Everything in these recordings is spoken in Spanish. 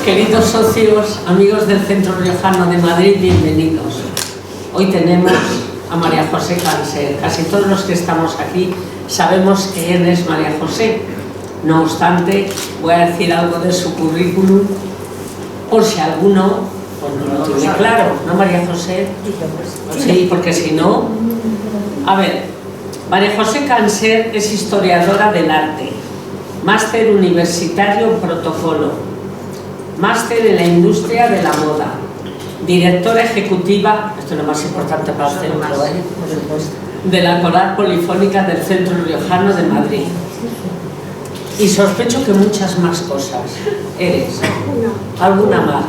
Queridos socios, amigos del Centro Riojano de Madrid, bienvenidos. Hoy tenemos a María José Canser. Casi todos los que estamos aquí sabemos quién es María José. No obstante, voy a decir algo de su currículum por si alguno pues no lo tiene claro, ¿no, María José? Sí, porque si no... A ver, María José Canser es historiadora del arte, máster universitario en protocolo, máster en la industria de la moda, directora ejecutiva, esto es lo más importante para el centro, de la Coral Polifónica del Centro Riojano de Madrid. Y sospecho que muchas más cosas. ¿Eres? ¿Alguna más?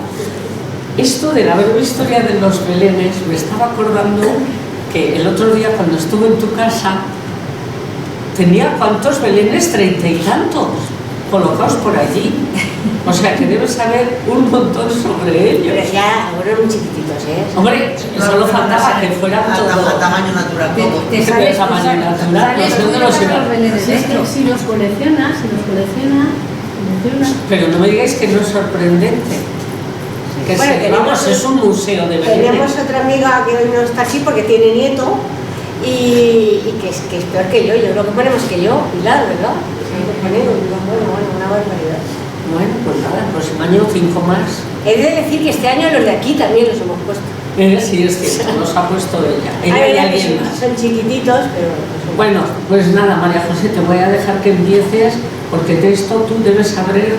Esto de la breve historia de los belenes, me estaba acordando que el otro día cuando estuve en tu casa tenía ¿cuántos belenes? 30 y tantos colocados por allí. O sea que debes saber un montón sobre ellos. Pero ya, ahora muy chiquititos, ¿eh? Hombre, solo faltaba que fueran todos. A tamaño natural, todo. ¿Te sabes tamaño natural? No sé dónde los iban. Si los colecciona. Pero no me digáis que no es sorprendente. Que bueno, vamos, es un museo de belenes. Tenemos otra amiga que hoy no está aquí porque tiene nieto y que es peor que yo creo que ponemos que yo, Pilar, ¿verdad? Bueno, una barbaridad. Bueno, pues nada, el próximo año 5 más. He de decir que este año los de aquí también los hemos puesto. Sí, es cierto, nos ha puesto ella. Ella y que alguien más. son chiquititos, pero... Bueno, pues nada, María José, te voy a dejar que empieces porque de esto tú debes saber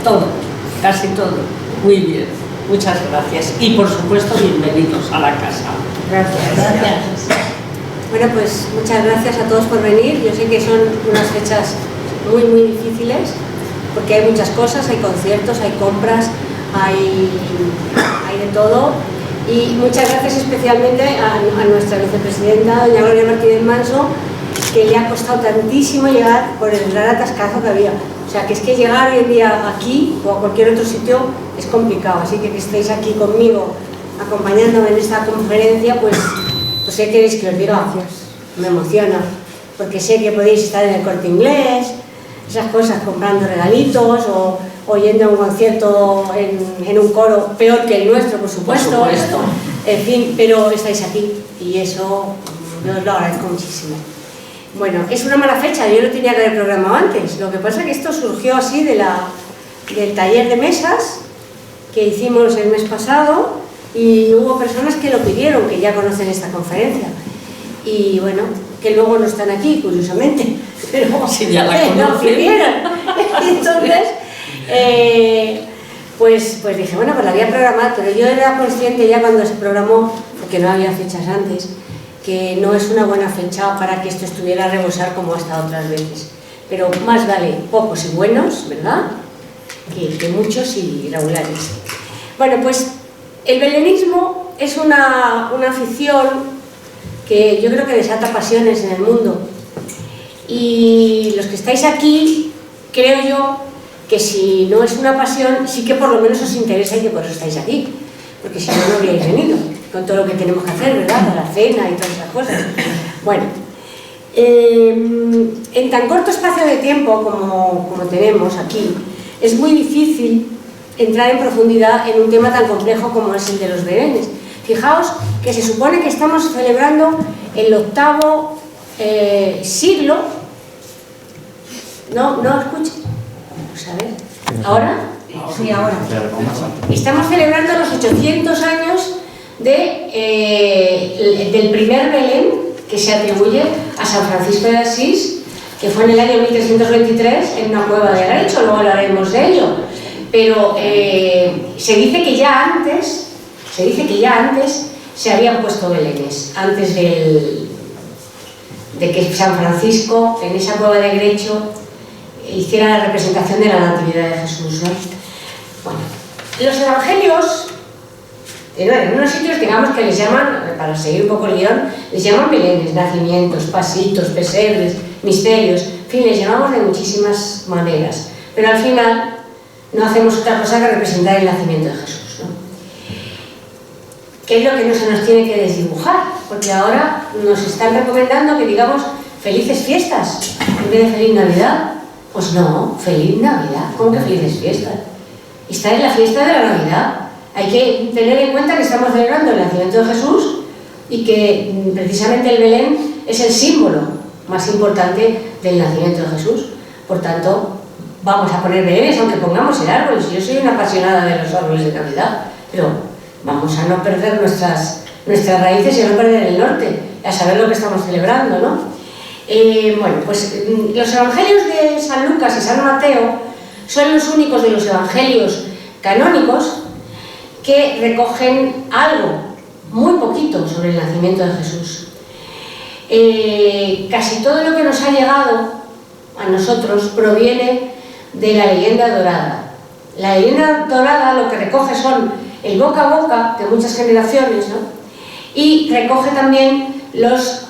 todo, casi todo. Muy bien, muchas gracias. Y por supuesto, bienvenidos a la casa. Gracias. Bueno, pues muchas gracias a todos por venir. Yo sé que son unas fechas muy difíciles porque hay muchas cosas, hay conciertos, hay compras, hay de todo. Y muchas gracias especialmente a nuestra vicepresidenta, doña Gloria Martínez Manso, que le ha costado tantísimo llegar por el gran atascazo que había. O sea, que es que llegar hoy en día aquí o a cualquier otro sitio es complicado. Así que estéis aquí conmigo, acompañándome en esta conferencia, pues ¿qué queréis que os diga? Me emociona, porque sé que podéis estar en el Corte Inglés, esas cosas, comprando regalitos o yendo a un concierto en un coro peor que el nuestro, por supuesto. En fin, pero estáis aquí y eso yo os lo agradezco muchísimo. Bueno, es una mala fecha, yo lo tenía que haber programado antes. Lo que pasa es que esto surgió así del taller de mesas que hicimos el mes pasado y hubo personas que lo pidieron, que ya conocen esta conferencia. Y bueno, que luego no están aquí, curiosamente, pero sí, ya la no pidieron. Entonces, pues dije, bueno, pues la voy a programar, pero yo era consciente ya cuando se programó, porque no había fechas antes, que no es una buena fecha para que esto estuviera a rebosar como ha estado otras veces. Pero más vale pocos y buenos, ¿verdad?, que muchos y regulares. Bueno, pues el belenismo es una afición que yo creo que desata pasiones en el mundo. Y los que estáis aquí, creo yo que si no es una pasión, sí que por lo menos os interesa y que por eso estáis aquí. Porque si no, no habríais venido, con todo lo que tenemos que hacer, ¿verdad?, para la cena y todas esas cosas. Bueno, en tan corto espacio de tiempo como tenemos aquí, es muy difícil entrar en profundidad en un tema tan complejo como es el de los belenes. Fijaos que se supone que estamos celebrando el 8º siglo. ¿No escucho? Vamos a ver. ¿Ahora? Sí, ahora. Estamos celebrando los 800 años del primer Belén que se atribuye a San Francisco de Asís, que fue en el año 1323 en una cueva de Arecho, luego hablaremos de ello. Pero se dice que ya antes se habían puesto belenes, antes de que San Francisco, en esa cueva de Grecho, hiciera la representación de la Natividad de Jesús, ¿no? Bueno, los evangelios, en unos sitios, digamos que les llaman, para seguir un poco el guión, les llaman belenes, nacimientos, pasitos, pesebres, misterios, en fin, les llamamos de muchísimas maneras, pero al final no hacemos otra cosa que representar el nacimiento de Jesús, ¿no? ¿Qué es lo que no se nos tiene que desdibujar? Porque ahora nos están recomendando que digamos felices fiestas en vez de feliz Navidad. Pues no, feliz Navidad. ¿Cómo que felices fiestas? Esta es la fiesta de la Navidad. Hay que tener en cuenta que estamos celebrando el nacimiento de Jesús y que precisamente el Belén es el símbolo más importante del nacimiento de Jesús. Por tanto, vamos a poner belenes, aunque pongamos el árbol. Yo soy una apasionada de los árboles de Navidad, pero vamos a no perder nuestras raíces y a no perder el norte, a saber lo que estamos celebrando, ¿no? Bueno, pues los evangelios de San Lucas y San Mateo son los únicos de los evangelios canónicos que recogen algo, muy poquito, sobre el nacimiento de Jesús. Casi todo lo que nos ha llegado a nosotros proviene de la leyenda dorada. La leyenda dorada lo que recoge son el boca a boca de muchas generaciones, ¿no? Y recoge también los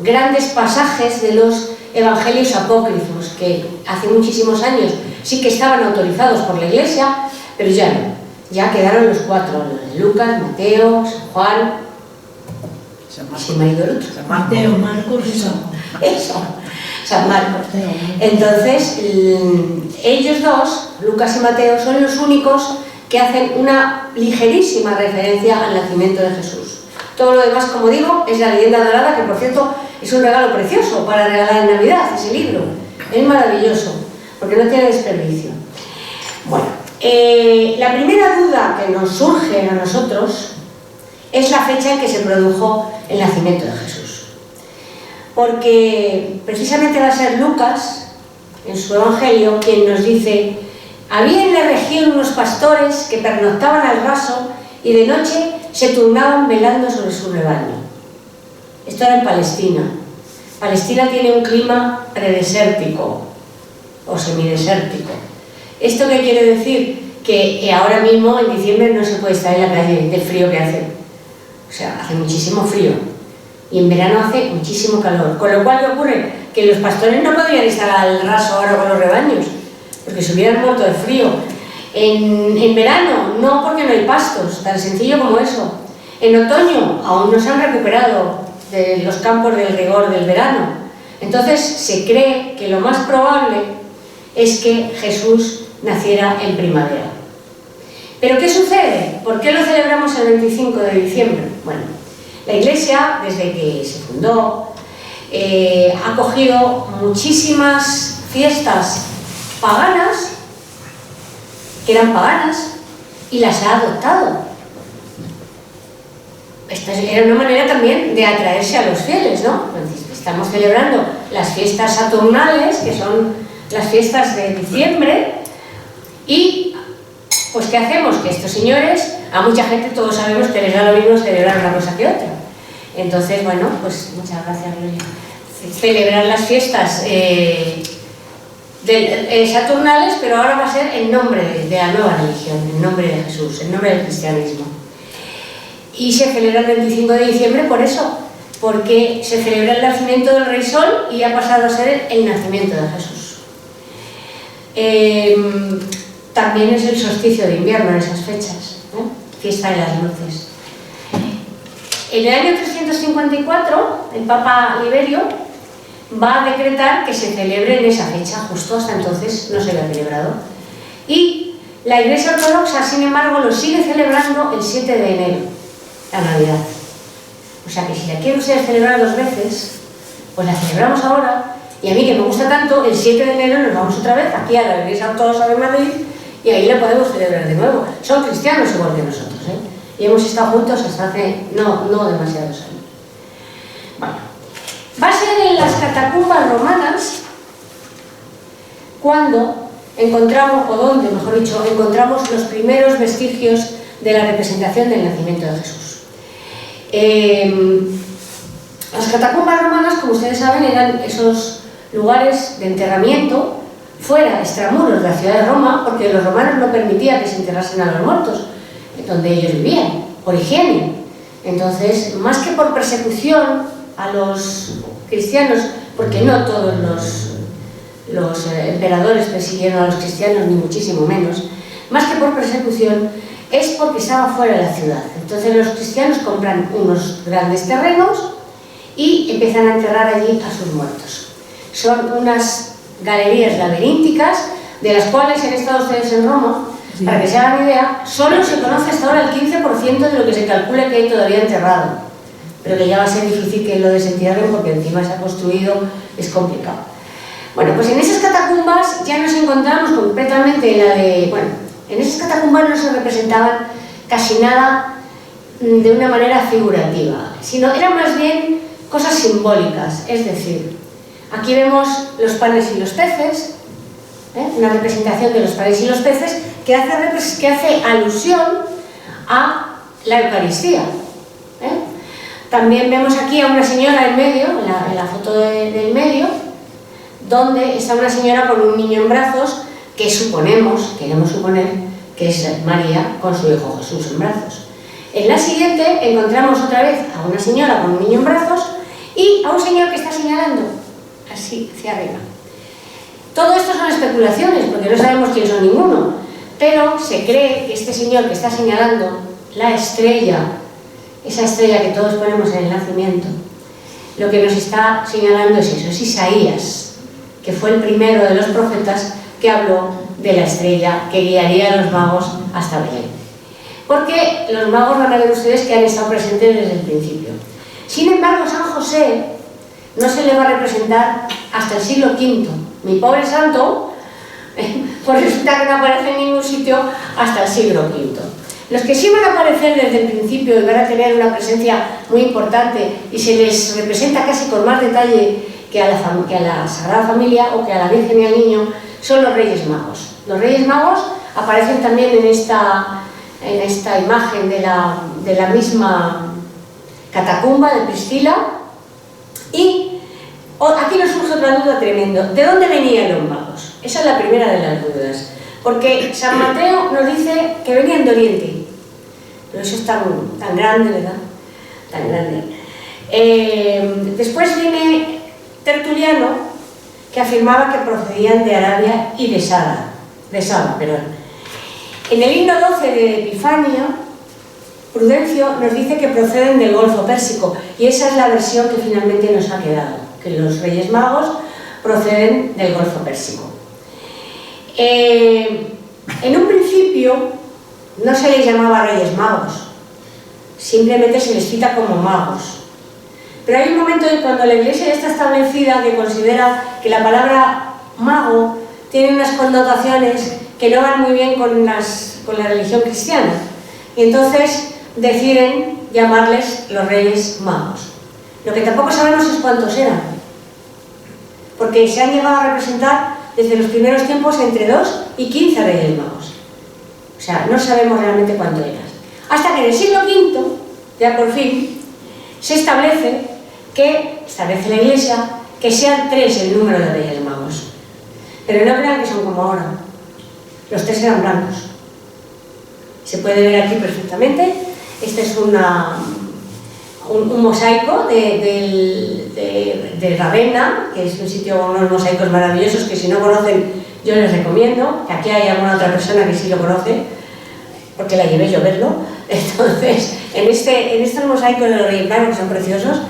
grandes pasajes de los evangelios apócrifos, que hace muchísimos años sí que estaban autorizados por la Iglesia, pero ya no. Ya quedaron los 4, los de Lucas, Mateo, San Juan, San Mateo, Marcos y San Juan. Eso, San Marcos. Entonces, ellos dos, Lucas y Mateo, son los únicos que hacen una ligerísima referencia al nacimiento de Jesús. Todo lo demás, como digo, es la leyenda dorada, que por cierto es un regalo precioso para regalar en Navidad, ese libro. Es maravilloso, porque no tiene desperdicio. Bueno, la primera duda que nos surge a nosotros es la fecha en que se produjo el nacimiento de Jesús. Porque precisamente va a ser Lucas, en su evangelio, quien nos dice: había en la región unos pastores que pernoctaban al raso y de noche se turnaban velando sobre su rebaño. Esto era en Palestina. Palestina tiene un clima predesértico o semidesértico. ¿Esto qué quiere decir? Que ahora mismo en diciembre no se puede estar en la calle del frío que hace. O sea, hace muchísimo frío. Y en verano hace muchísimo calor. Con lo cual, ¿qué ocurre? Que los pastores no podrían estar al raso ahora con los rebaños, porque se hubieran muerto de frío. En verano, no, porque no hay pastos, tan sencillo como eso. En otoño, aún no se han recuperado de los campos del rigor del verano. Entonces, se cree que lo más probable es que Jesús naciera en primavera. ¿Pero qué sucede? ¿Por qué lo celebramos el 25 de diciembre? Bueno, la Iglesia, desde que se fundó, ha cogido muchísimas fiestas paganas, que eran paganas, y las ha adoptado. Esta era una manera también de atraerse a los fieles, ¿no? Estamos celebrando las fiestas saturnales, que son las fiestas de diciembre, y pues ¿qué hacemos? Que estos señores, a mucha gente todos sabemos que les da lo mismo celebrar una cosa que otra. Entonces, bueno, pues muchas gracias, Gloria. Celebrar las fiestas saturnales, pero ahora va a ser en nombre de la nueva religión, en nombre de Jesús, en nombre del cristianismo. Y se celebra el 25 de diciembre por eso, porque se celebra el nacimiento del Rey Sol y ha pasado a ser el nacimiento de Jesús. También es el solsticio de invierno en esas fechas, ¿eh? Fiesta de las luces. En el año 354, el Papa Liberio va a decretar que se celebre en esa fecha. Justo hasta entonces no se había celebrado. Y la Iglesia Ortodoxa, sin embargo, lo sigue celebrando el 7 de enero, la Navidad. O sea que si la quieren ustedes celebrar 2 veces, pues la celebramos ahora. Y a mí, que me gusta tanto, el 7 de enero nos vamos otra vez aquí a la Iglesia Ortodoxa de Madrid y ahí la podemos celebrar de nuevo. Son cristianos igual que nosotros, ¿eh? Y hemos estado juntos hasta hace no demasiados años. Bueno, va a ser en las catacumbas romanas cuando encontramos, o donde, mejor dicho, encontramos los primeros vestigios de la representación del nacimiento de Jesús. Las catacumbas romanas, como ustedes saben, eran esos lugares de enterramiento fuera, extramuros de la ciudad de Roma, porque los romanos no permitían que se enterrasen a los muertos donde ellos vivían, por higiene. Entonces, más que por persecución a los cristianos, porque no todos los emperadores persiguieron a los cristianos, ni muchísimo menos, más que por persecución, es porque estaba fuera de la ciudad. Entonces los cristianos compran unos grandes terrenos y empiezan a enterrar allí a sus muertos. Son unas galerías laberínticas de las cuales han estado ustedes en Roma, sí. Para que se hagan idea, solo se conoce hasta ahora el 15% de lo que se calcula que hay todavía enterrado, pero que ya va a ser difícil que lo desentierren porque encima se ha construido, es complicado. Bueno, pues en esas catacumbas ya nos encontramos completamente en la de... Bueno, en esas catacumbas no se representaban casi nada de una manera figurativa, sino eran más bien cosas simbólicas, es decir, aquí vemos los panes y los peces, una representación de los panes y los peces que hace alusión a la Eucaristía. También vemos aquí a una señora en medio, en la foto del medio, donde está una señora con un niño en brazos que queremos suponer que es María con su hijo Jesús en brazos. En la siguiente encontramos otra vez a una señora con un niño en brazos y a un señor que está señalando así hacia arriba. Todo esto son especulaciones porque no sabemos quién son ninguno, pero se cree que este señor que está señalando la estrella, esa estrella que todos ponemos en el nacimiento, lo que nos está señalando es eso, es Isaías, que fue el primero de los profetas que habló de la estrella que guiaría a los magos hasta Belén. Porque los magos van a ver ustedes que han estado presentes desde el principio. Sin embargo, San José no se le va a representar hasta el siglo V. Mi pobre santo, pues resulta que no aparece en ningún sitio hasta el siglo V. Los que sí van a aparecer desde el principio y van a tener una presencia muy importante y se les representa casi con más detalle que a la Sagrada Familia o que a la Virgen y al Niño, son los Reyes Magos. Los Reyes Magos aparecen también en esta imagen de la misma catacumba de Priscila. Y aquí nos surge otra duda tremenda. ¿De dónde venían los magos? Esa es la primera de las dudas. Porque San Mateo nos dice que venían de Oriente. Pero eso es tan grande, ¿verdad? Tan grande. Después viene Tertuliano, que afirmaba que procedían de Arabia y de Saba. En el himno 12 de Epifanio, Prudencio nos dice que proceden del Golfo Pérsico, y esa es la versión que finalmente nos ha quedado, que los Reyes Magos proceden del Golfo Pérsico. En un principio no se les llamaba Reyes Magos, simplemente se les cita como magos. Pero hay un momento en cuando la Iglesia ya está establecida que considera que la palabra mago tiene unas connotaciones que no van muy bien con la religión cristiana. Y entonces deciden llamarles los Reyes Magos. Lo que tampoco sabemos es cuántos eran, porque se han llegado a representar desde los primeros tiempos entre 2 y 15 Reyes Magos. O sea, no sabemos realmente cuánto eran. Hasta que en el siglo V, ya por fin, se establece la Iglesia que sean 3 el número de Reyes Magos. Pero no crean que son como ahora. Los 3 eran blancos. Se puede ver aquí perfectamente. Este es un mosaico de Ravenna, que es un sitio con unos mosaicos maravillosos que si no conocen yo les recomiendo, que aquí hay alguna otra persona que sí lo conoce, porque la llevé yo a verlo. Entonces, en estos mosaicos de los Reyes Magos, que son preciosos,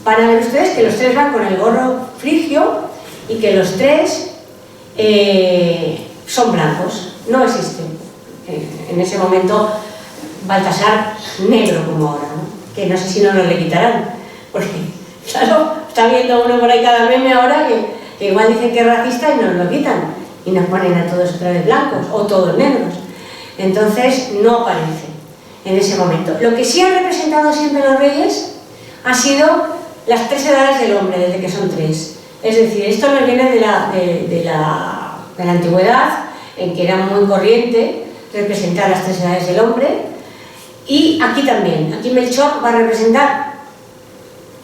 van a ver ustedes que los 3 van con el gorro frigio y que los 3 son blancos, no existen. En ese momento Baltasar negro como ahora, ¿no? Que no sé si no nos le quitarán, porque claro, está viendo uno por ahí cada meme ahora que igual dicen que es racista y nos lo quitan y nos ponen a todos otra vez blancos o todos negros. Entonces no aparece en ese momento. Lo que sí han representado siempre los reyes ha sido las 3 edades del hombre, desde que son 3. Es decir, esto nos viene de la antigüedad, en que era muy corriente representar las 3 edades del hombre. Y aquí también, aquí Melchor va a representar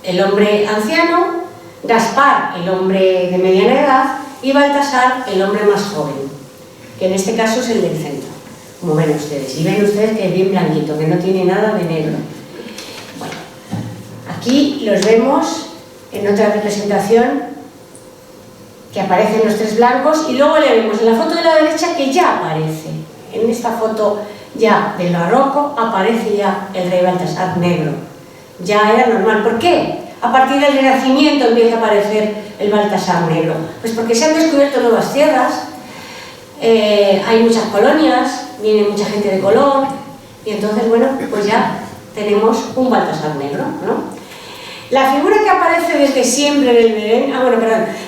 el hombre anciano, Gaspar el hombre de mediana edad y Baltasar el hombre más joven, que en este caso es el del centro, como ven ustedes. Y ven ustedes que es bien blanquito, que no tiene nada de negro. Bueno, aquí los vemos en otra representación que aparecen los 3 blancos y luego le vemos en la foto de la derecha que ya aparece. En esta foto ya del barroco aparece ya el rey Baltasar negro. Ya era normal. ¿Por qué? a partir del Renacimiento empieza a aparecer el Baltasar negro? Pues porque se han descubierto nuevas tierras, hay muchas colonias, viene mucha gente de color, y entonces, bueno, pues ya tenemos un Baltasar negro, ¿no? La figura que aparece desde siempre en el Belén,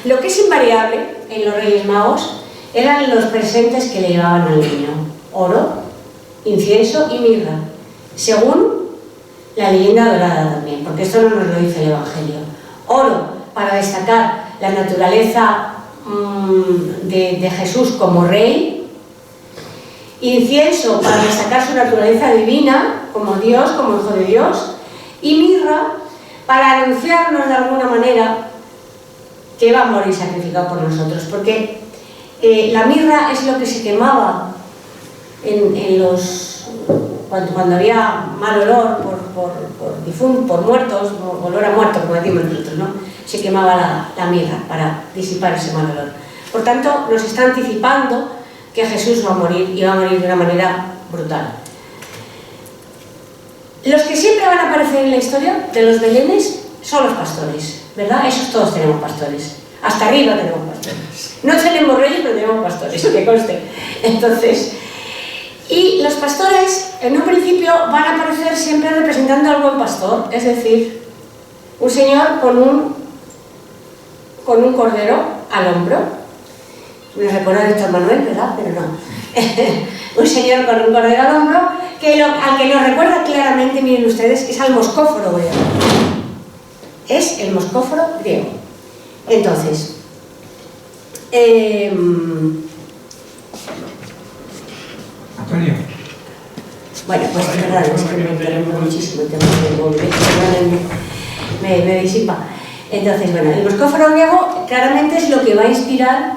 lo que es invariable en los Reyes Magos eran los presentes que le llevaban al niño: oro, incienso y mirra, según la leyenda dorada también, porque esto no nos lo dice el Evangelio. Oro, para destacar la naturaleza de Jesús como rey; incienso, para destacar su naturaleza divina como Dios, como Hijo de Dios; y mirra, para anunciarnos de alguna manera que va a morir sacrificado por nosotros, porque la mirra es lo que se quemaba cuando había mal olor por muertos, olor a muerto, como decimos nosotros, ¿no? Se quemaba la mirra para disipar ese mal olor. Por tanto, nos está anticipando que Jesús va a morir, y va a morir de una manera brutal. Los que siempre van a aparecer en la historia de los belenes son los pastores, ¿verdad? Esos todos tenemos pastores. Hasta arriba tenemos pastores. No tenemos reyes, pero tenemos pastores, que conste. Entonces, y los pastores, en un principio, van a aparecer siempre representando al buen pastor, es decir, un señor con un cordero al hombro. Me recuerda a Víctor Manuel, ¿verdad? Pero no. Un señor con un cordero al hombro, al que nos recuerda claramente, miren ustedes, es al moscóforo griego. Es el moscóforo griego. Entonces, Antonio. bueno, pues perdón, es que me interrumpo muchísimo el tema del móvil, me disipa. Entonces, bueno, el moscóforo griego claramente es lo que va a inspirar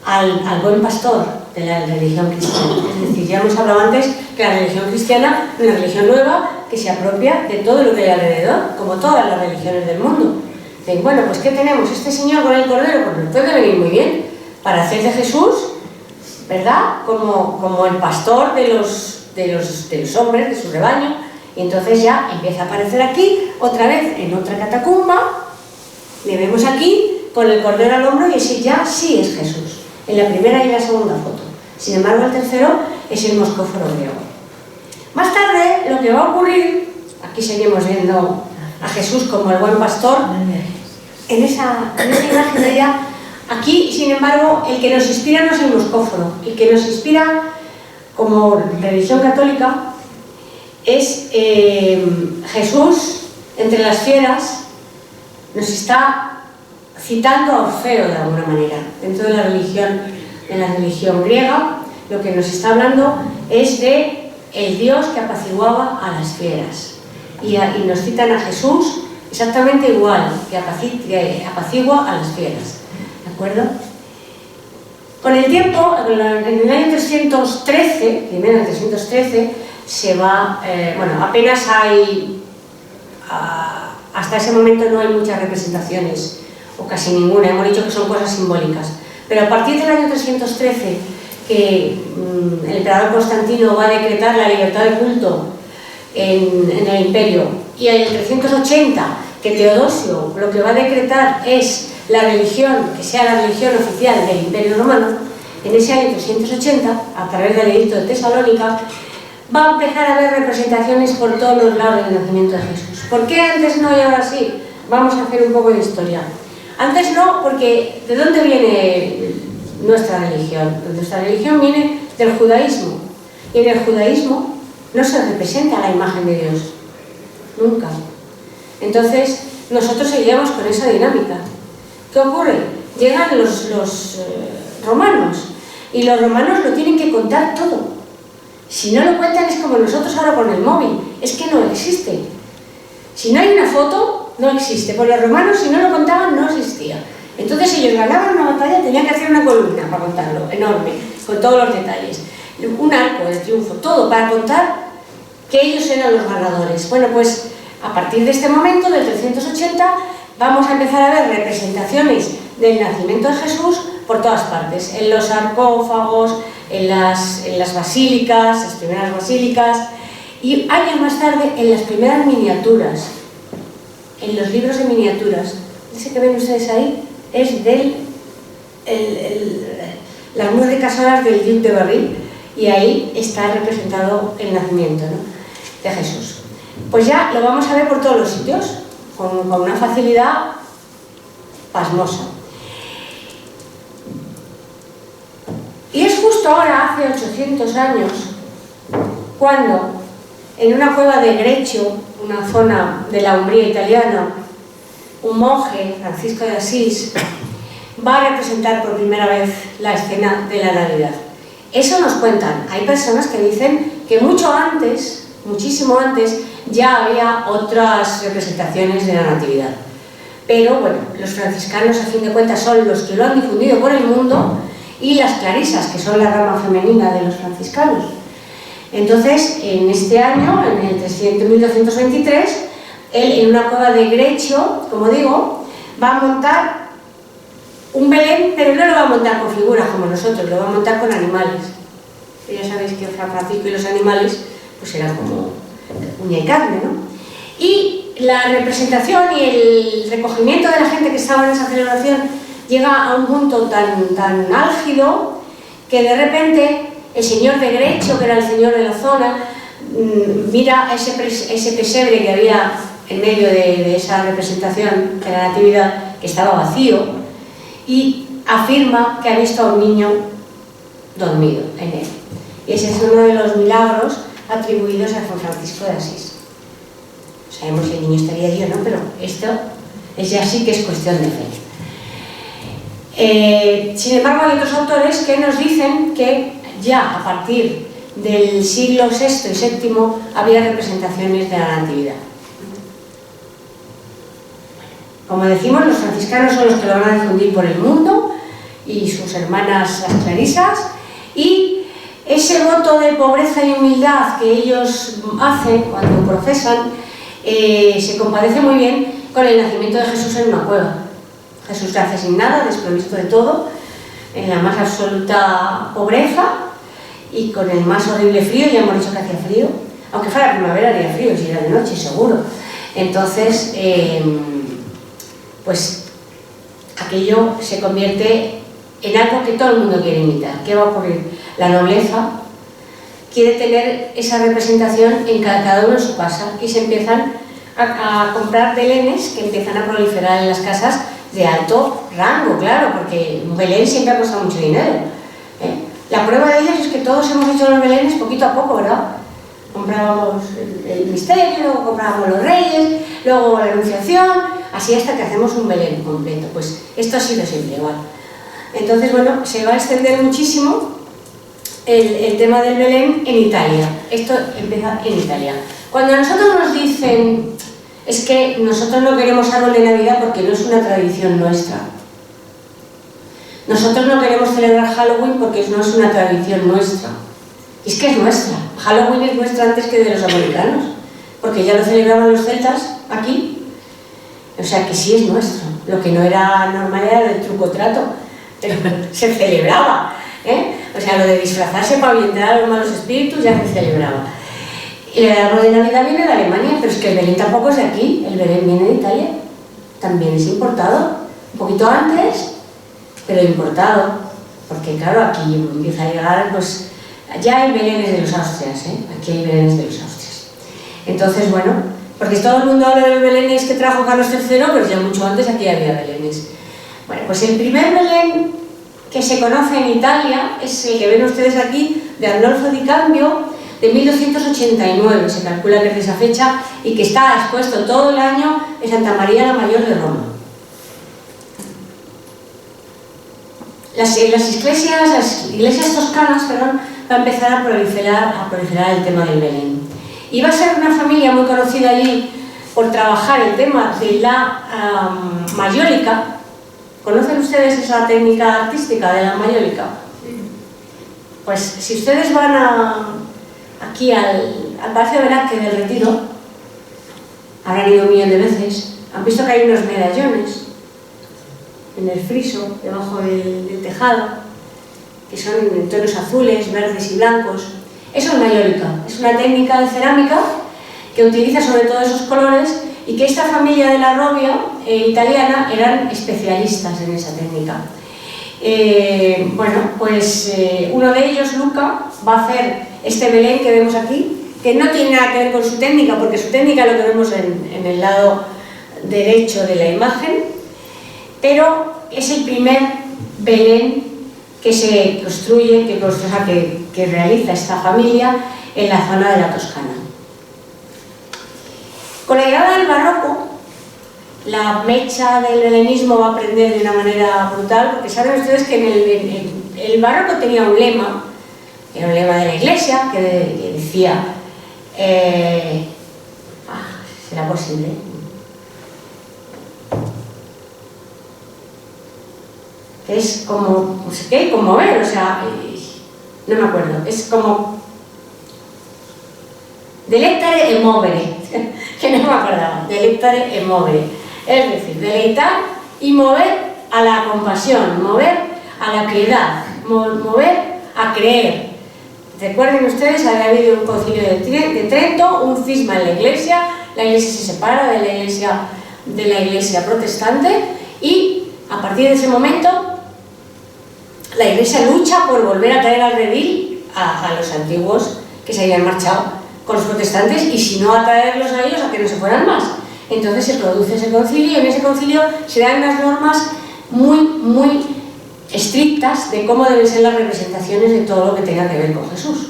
al buen pastor de la religión cristiana. Es decir, ya hemos hablado antes que la religión cristiana es una religión nueva que se apropia de todo lo que hay alrededor, como todas las religiones del mundo. Dicen, bueno, pues ¿qué tenemos? Este señor con el cordero, pues nos puede venir muy bien para hacer de Jesús, ¿verdad? Como el pastor de los hombres, de su rebaño. Y entonces ya empieza a aparecer aquí, otra vez en otra catacumba, le vemos aquí con el cordero al hombro, y ese ya sí es Jesús, en la primera y en la segunda foto. Sin embargo, el tercero es el moscóforo griego. Más tarde, lo que va a ocurrir, aquí seguimos viendo a Jesús como el buen pastor, en esa imagen de allá. Aquí, sin embargo, el que nos inspira no es el moscóforo, el que nos inspira como religión católica es Jesús entre las fieras. Nos está citando a Orfeo de alguna manera. Dentro de la religión griega, lo que nos está hablando es de el Dios que apaciguaba a las fieras. Y nos citan a Jesús exactamente igual, que apacigua a las fieras. ¿De acuerdo? Con el tiempo, en el año 313, primero en 313, se va, apenas hay, hasta ese momento no hay muchas representaciones, o casi ninguna, hemos dicho que son cosas simbólicas, pero a partir del año 313, que el emperador Constantino va a decretar la libertad de culto en el imperio, y en el 380, que Teodosio lo que va a decretar es la religión, que sea la religión oficial del Imperio Romano, en ese año 380, a través del edicto de Tesalónica, va a empezar a haber representaciones por todos los lados del nacimiento de Jesús. ¿Por qué antes no y ahora sí? Vamos a hacer un poco de historia. Antes no, porque ¿de dónde viene nuestra religión? Nuestra religión viene del judaísmo, y en el judaísmo no se representa la imagen de Dios, nunca. Entonces, nosotros seguíamos con esa dinámica. ¿Qué ocurre? Llegan los romanos, y los romanos lo tienen que contar todo. Si no lo cuentan es como nosotros ahora con el móvil, es que no existe. Si no hay una foto, no existe. Por los romanos, si no lo contaban, no existía. Entonces ellos ganaban una batalla, tenían que hacer una columna para contarlo, enorme, con todos los detalles. Un arco de triunfo, todo para contar que ellos eran los ganadores. Bueno, pues a partir de este momento, del 380, vamos a empezar a ver representaciones del nacimiento de Jesús por todas partes, en los sarcófagos, en las basílicas, las primeras basílicas, y años más tarde en las primeras miniaturas en los libros de miniaturas. Ese que ven ustedes ahí es del las muy ricas horas del Duc de Berry, y ahí está representado el nacimiento, ¿no?, de Jesús. Pues ya lo vamos a ver por todos los sitios, con una facilidad pasmosa. Y es justo ahora, hace 800 años, cuando en una cueva de Greccio, una zona de la Umbría italiana, un monje, Francisco de Asís, va a representar por primera vez la escena de la Navidad. Eso nos cuentan. Hay personas que dicen que mucho antes, muchísimo antes, ya había otras representaciones de la Natividad. Pero bueno, los franciscanos a fin de cuentas son los que lo han difundido por el mundo, y las clarisas, que son la rama femenina de los franciscanos. Entonces, en este año, en el 1223, él en una cueva de Greccio, como digo, va a montar un Belén, pero no lo va a montar con figuras como nosotros, lo va a montar con animales. Y ya sabéis que San Francisco y los animales pues eran como uña y carne, ¿no? Y la representación y el recogimiento de la gente que estaba en esa celebración llega a un punto tan álgido que de repente el señor de Greccio, que era el señor de la zona, mira ese pesebre que había en medio de esa representación de la Natividad, que estaba vacío, y afirma que ha visto a un niño dormido en él. Y ese es uno de los milagros atribuidos a San Francisco de Asís. Sabemos si el niño estaría allí o no, pero esto es ya sí que es cuestión de fe. Sin embargo, hay otros autores que nos dicen que ya a partir del siglo VI y VII había representaciones de la Natividad. Como decimos, los franciscanos son los que lo van a difundir por el mundo, y sus hermanas las clarisas, y ese voto de pobreza y humildad que ellos hacen cuando profesan se compadece muy bien con el nacimiento de Jesús en una cueva. Jesús nace sin nada, desprovisto de todo, en la más absoluta pobreza y con el más horrible frío. Ya hemos dicho que hacía frío, aunque fuera primavera haría frío, si era de noche, seguro. Entonces, pues aquello se convierte en algo que todo el mundo quiere imitar. ¿Qué va a ocurrir? La nobleza quiere tener esa representación en cada uno en su casa, y se empiezan a comprar belenes que empiezan a proliferar en las casas de alto rango, claro, porque un belén siempre ha costado mucho dinero. La prueba de ello es que todos hemos hecho los belenes poquito a poco, ¿verdad? Comprábamos el misterio, luego comprábamos los reyes, luego la anunciación, así hasta que hacemos un belén completo. Pues esto ha sido siempre igual. Entonces, bueno, se va a extender muchísimo el tema del Belén en Italia. Esto empieza en Italia. Cuando a nosotros nos dicen, es que nosotros no queremos árbol de Navidad porque no es una tradición nuestra. Nosotros no queremos celebrar Halloween porque no es una tradición nuestra. Y es que es nuestra. Halloween es nuestra antes que de los americanos, porque ya lo celebraban los celtas aquí. O sea que sí es nuestro. Lo que no era normal era el truco-trato, pero se celebraba, O sea, lo de disfrazarse para ahuyentar a los malos espíritus ya se celebraba. Y el árbol de Navidad viene de Alemania, pero es que el Belén tampoco es de aquí, el Belén viene de Italia. También es importado, un poquito antes, pero importado, porque claro, aquí empieza a llegar, pues ya hay belenes de los Austrias, aquí hay belenes de los Austrias. Entonces, bueno, porque todo el mundo habla de los belenes que trajo Carlos III, pero ya mucho antes aquí había belenes. Bueno, pues el primer Belén que se conoce en Italia es el que ven ustedes aquí, de Arnolfo di Cambio, de 1289, se calcula que es de esa fecha, y que está expuesto todo el año en Santa María la Mayor de Roma. Las iglesias toscanas, perdón, va a empezar a proliferar el tema del Belén. Y va a ser una familia muy conocida allí por trabajar el tema de la mayólica. ¿Conocen ustedes esa técnica artística de la mayólica? Pues si ustedes van aquí al Palacio de Velázquez del Retiro, habrán ido un millón de veces, han visto que hay unos medallones en el friso, debajo del tejado, que son en tonos azules, verdes y blancos. Eso es mayólica, es una técnica de cerámica que utiliza sobre todo esos colores y que esta familia de la Robbia italiana eran especialistas en esa técnica. Bueno, pues uno de ellos, Luca, va a hacer este Belén que vemos aquí, que no tiene nada que ver con su técnica, porque su técnica es lo que vemos en el lado derecho de la imagen, pero es el primer Belén que se construye, que realiza esta familia en la zona de la Toscana. Con la llegada del barroco, la mecha del belenismo va a prender de una manera brutal, porque saben ustedes que el barroco tenía un lema, era un lema de la Iglesia, que decía, ¿será posible? Que es como, no sé qué, conmover, o sea, no me acuerdo, es como delectare e movere, que no me acordaba, delectare e movere, es decir, deleitar y mover a la compasión, mover a la piedad, mover a creer. Recuerden ustedes, había habido un concilio de Trento, un cisma en la Iglesia se separa de la Iglesia protestante y a partir de ese momento la Iglesia lucha por volver a traer al redil a los antiguos que se habían marchado con los protestantes y si no a traerlos a ellos a que no se fueran más. Entonces se produce ese concilio y en ese concilio se dan unas normas muy estrictas de cómo deben ser las representaciones de todo lo que tenga que ver con Jesús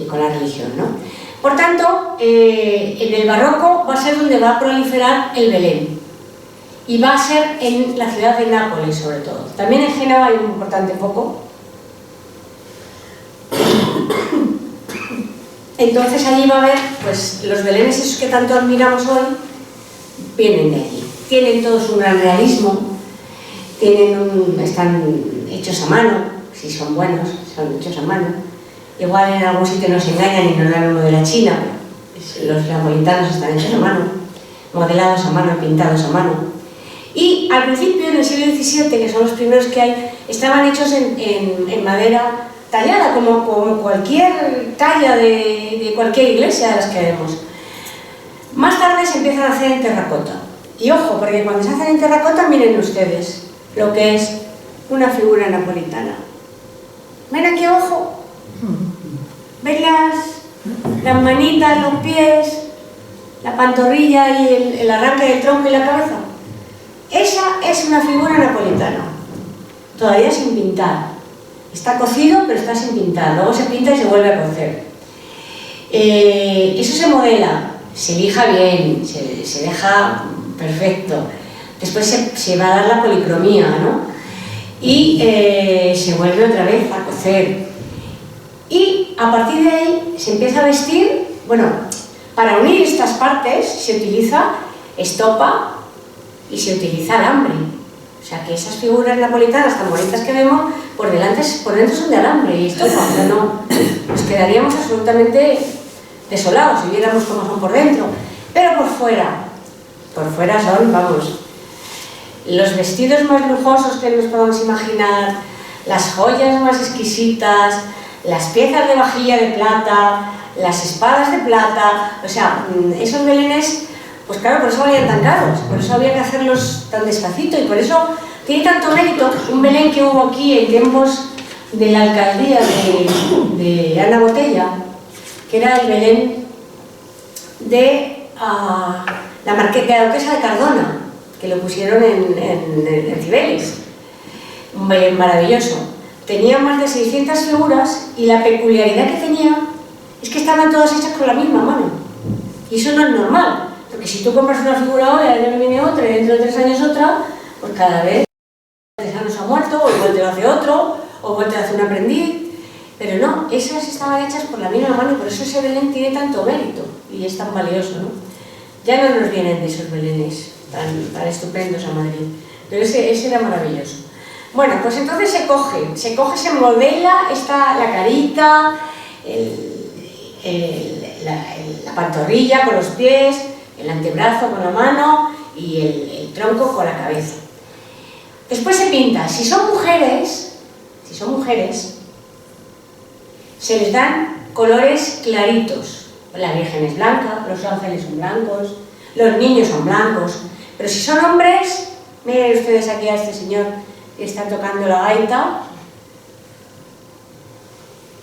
y con la religión, ¿no? Por tanto, en el barroco va a ser donde va a proliferar el Belén y va a ser en la ciudad de Nápoles sobre todo. También en Génova hay un importante foco. Entonces allí va a haber, pues los belenes esos que tanto admiramos hoy, vienen de allí. Tienen todos un gran realismo, están hechos a mano, si son buenos, son hechos a mano. Igual en algún sitio nos engañan y nos dan uno de la China, los napolitanos están hechos a mano, modelados a mano, pintados a mano. Y al principio, en el siglo XVII, que son los primeros que hay, estaban hechos en madera tallada, como cualquier talla de cualquier iglesia de las que vemos. Más tarde se empiezan a hacer en terracota. Y ojo, porque cuando se hacen en terracota, miren ustedes lo que es una figura napolitana. ¿Ven aquí abajo? ¿Ven las manitas, los pies, la pantorrilla y el arranque del tronco y la cabeza? Esa es una figura napolitana, todavía sin pintar. Está cocido, pero está sin pintar. Luego se pinta y se vuelve a cocer. Eso se modela, se lija bien, se deja perfecto. Después se va a dar la policromía, ¿no? Y se vuelve otra vez a cocer. Y a partir de ahí se empieza a vestir, bueno, para unir estas partes se utiliza estopa y se utiliza alambre. O sea que esas figuras napolitanas tan bonitas que vemos, por dentro son de alambre y estopa. O sea, no, nos quedaríamos absolutamente desolados si viéramos cómo son por dentro. Pero por fuera son, vamos, los vestidos más lujosos que nos podamos imaginar, las joyas más exquisitas, las piezas de vajilla de plata, las espadas de plata, o sea, esos belenes, pues claro, por eso valían tan caros, por eso había que hacerlos tan despacito y por eso tiene tanto mérito un Belén que hubo aquí en tiempos de la alcaldía de Ana Botella, que era el Belén de la duquesa de Cardona, que lo pusieron en Cibeles, un Belén maravilloso. Tenía más de 600 figuras y la peculiaridad que tenía es que estaban todas hechas con la misma mano. Y eso no es normal, porque si tú compras una figura hoy, al año viene otra y dentro de 3 años otra, pues cada vez el artesano se ha muerto, o igual te lo hace otro, o igual te lo hace un aprendiz. Pero no, esas estaban hechas por la misma mano y por eso ese Belén tiene tanto mérito y es tan valioso, ¿no? Ya no nos vienen de esos belenes tan estupendos a Madrid, pero ese era maravilloso. Bueno, pues entonces se coge, se modela la carita, la pantorrilla con los pies, el antebrazo con la mano y el tronco con la cabeza. Después se pinta. Si son mujeres, se les dan colores claritos, La Virgen es blanca, los ángeles son blancos, los niños son blancos, pero si son hombres, miren ustedes aquí a este señor que está tocando la gaita,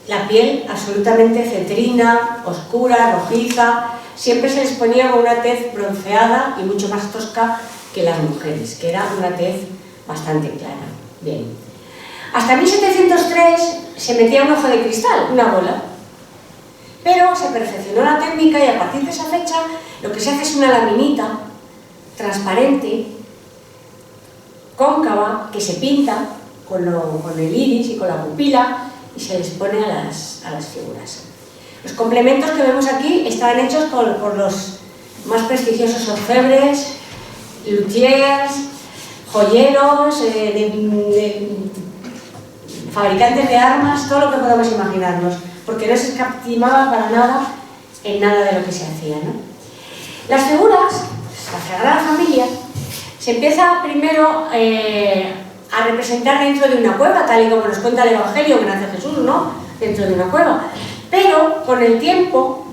la piel absolutamente cetrina, oscura, rojiza, siempre se les ponía con una tez bronceada y mucho más tosca que las mujeres, que era una tez bastante clara. Bien. Hasta 1703 se metía un ojo de cristal, una bola, pero se perfeccionó la técnica y a partir de esa fecha lo que se hace es una laminita transparente, cóncava, que se pinta con el iris y con la pupila y se les pone a las figuras. Los complementos que vemos aquí estaban hechos por los más prestigiosos orfebres, luthiers, joyeros, fabricantes de armas, todo lo que podamos imaginarnos, porque no se escatimaba para nada en nada de lo que se hacía, ¿no? Las figuras, la Sagrada Familia, se empieza primero a representar dentro de una cueva, tal y como nos cuenta el Evangelio que nace Jesús, ¿no? Dentro de una cueva. Pero con el tiempo,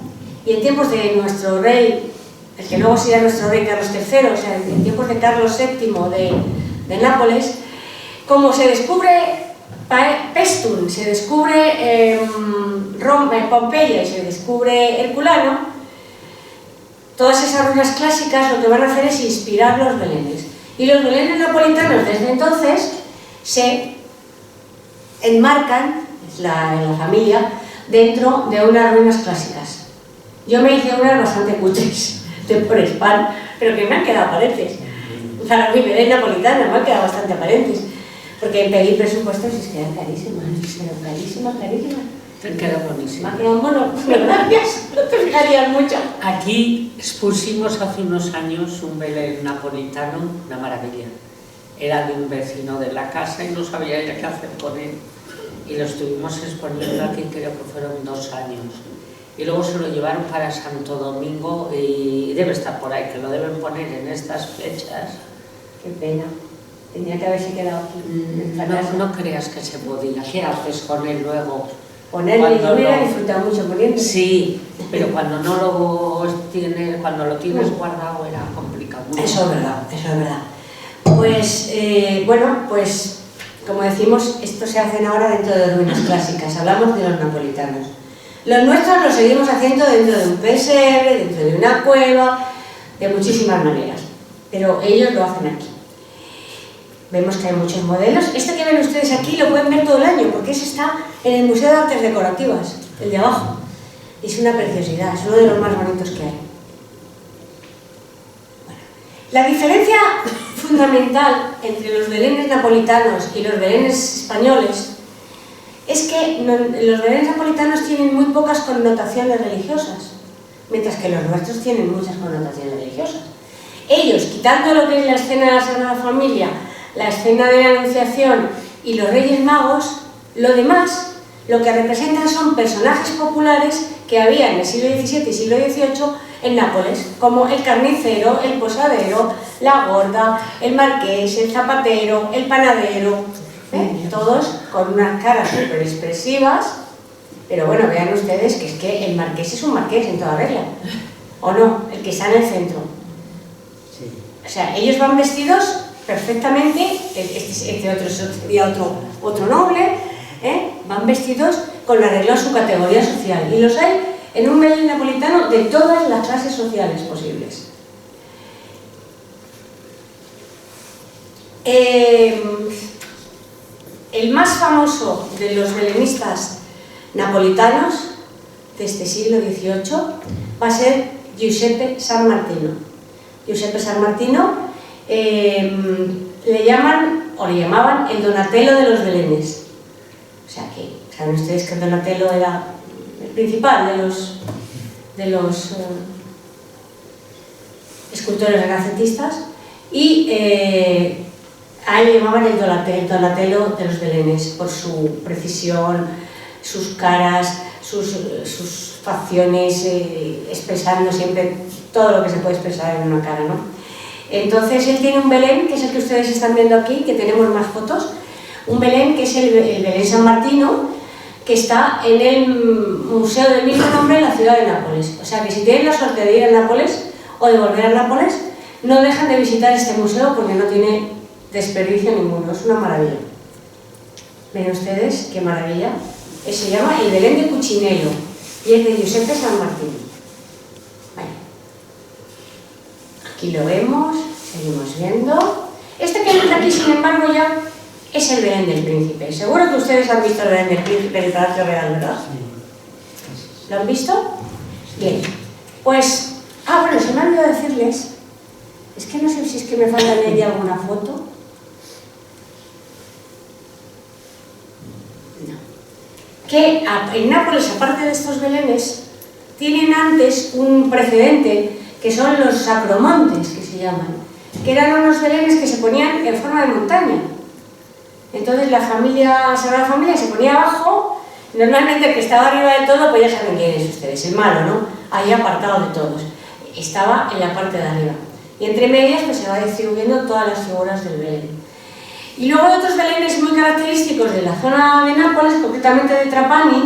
y en tiempos de nuestro rey, el que luego sería nuestro rey Carlos III, o sea, en tiempos de Carlos VII de Nápoles, como se descubre Paestum, se descubre Pompeya y se descubre Herculano, todas esas ruinas clásicas lo que van a hacer es inspirar los belenes. Y los belenes napolitanos desde entonces se enmarcan, la familia, dentro de unas ruinas clásicas. Yo me hice unas bastante cutres, de por spam, pero que me han quedado aparentes. Para mi belén napolitana me han quedado bastante aparentes. Porque pedí presupuestos y es que eran carísimas, carísimas. Te queda buenísimo. Me ha quedado bueno, gracias, no te fijarías mucho. Aquí expusimos hace unos años un Belén napolitano, una maravilla. Era de un vecino de la casa y no sabía ya qué hacer con él. Y lo estuvimos exponiendo aquí, creo que fueron 2 años. Y luego se lo llevaron para Santo Domingo y debe estar por ahí, que lo deben poner en estas fechas. Qué pena. Tenía que haberse quedado aquí. No creas que se podía. ¿Qué haces con él luego? Ponerle, yo hubiera disfrutado mucho poniendo. Sí, pero cuando no lo tienes, cuando lo tienes guardado era complicado. Eso es verdad, eso es verdad. Pues, bueno, pues, como decimos, esto se hacen ahora dentro de ruinas clásicas. Hablamos de los napolitanos. Los nuestros los seguimos haciendo dentro de un pesebre, dentro de una cueva, de muchísimas maneras. Pero ellos lo hacen aquí. Vemos que hay muchos modelos. Este que ven ustedes aquí lo pueden ver todo el año, porque ese está en el Museo de Artes Decorativas, el de abajo. Es una preciosidad, es uno de los más bonitos que hay. Bueno, la diferencia fundamental entre los belenes napolitanos y los belenes españoles es que los belenes napolitanos tienen muy pocas connotaciones religiosas, mientras que los nuestros tienen muchas connotaciones religiosas. Ellos, quitando lo que es la escena de la Sagrada Familia, la escena de la Anunciación y los Reyes Magos, lo demás, lo que representan son personajes populares que había en el siglo XVII y siglo XVIII en Nápoles, como el carnicero, el posadero, la gorda, el marqués, el zapatero, el panadero, todos con unas caras súper expresivas, pero bueno, vean ustedes que es que el marqués es un marqués en toda regla, ¿o no? El que está en el centro. O sea, ellos van vestidos perfectamente, este otro sería otro noble, van vestidos con arreglo a su categoría social, y los hay en un Belén napolitano de todas las clases sociales posibles. El más famoso de los belenistas napolitanos de este siglo XVIII va a ser Giuseppe San Martino. Giuseppe San Martino le llaman, o le llamaban, el Donatello de los belenes. O sea que, saben ustedes que el Donatello era el principal de los escultores renacentistas, y a él le llamaban el Donatello de los belenes, por su precisión, sus caras, sus facciones, expresando siempre todo lo que se puede expresar en una cara, ¿no? Entonces él tiene un Belén, que es el que ustedes están viendo aquí, que tenemos más fotos, un Belén que es el Belén San Martino, que está en el museo del mismo nombre en la ciudad de Nápoles. O sea que si tienen la suerte de ir a Nápoles o de volver a Nápoles, no dejan de visitar este museo porque no tiene desperdicio ninguno, es una maravilla. Ven ustedes qué maravilla. Se llama el Belén de Cucinello y es de Giuseppe San Martín. Vale. Aquí lo vemos, seguimos viendo. Este que entra aquí, sin embargo, ya es el Belén del Príncipe. Seguro que ustedes han visto el Belén del Príncipe del Palacio Real, ¿verdad? ¿Lo han visto? Bien. Pues, bueno, se me ha olvidado decirles, es que no sé si es que me falta de ella alguna foto. Que en Nápoles, aparte de estos belenes, tienen antes un precedente, que son los sacromontes, que se llaman, que eran unos belenes que se ponían en forma de montaña. Entonces la Sagrada Familia se ponía abajo, normalmente el que estaba arriba de todo, pues ya saben quién es ustedes, el malo, ¿no? Ahí apartado de todos. Estaba en la parte de arriba. Y entre medias pues se va distribuyendo todas las figuras del Belén. Y luego hay otros belenes muy característicos de la zona de Nápoles, concretamente de Trapani,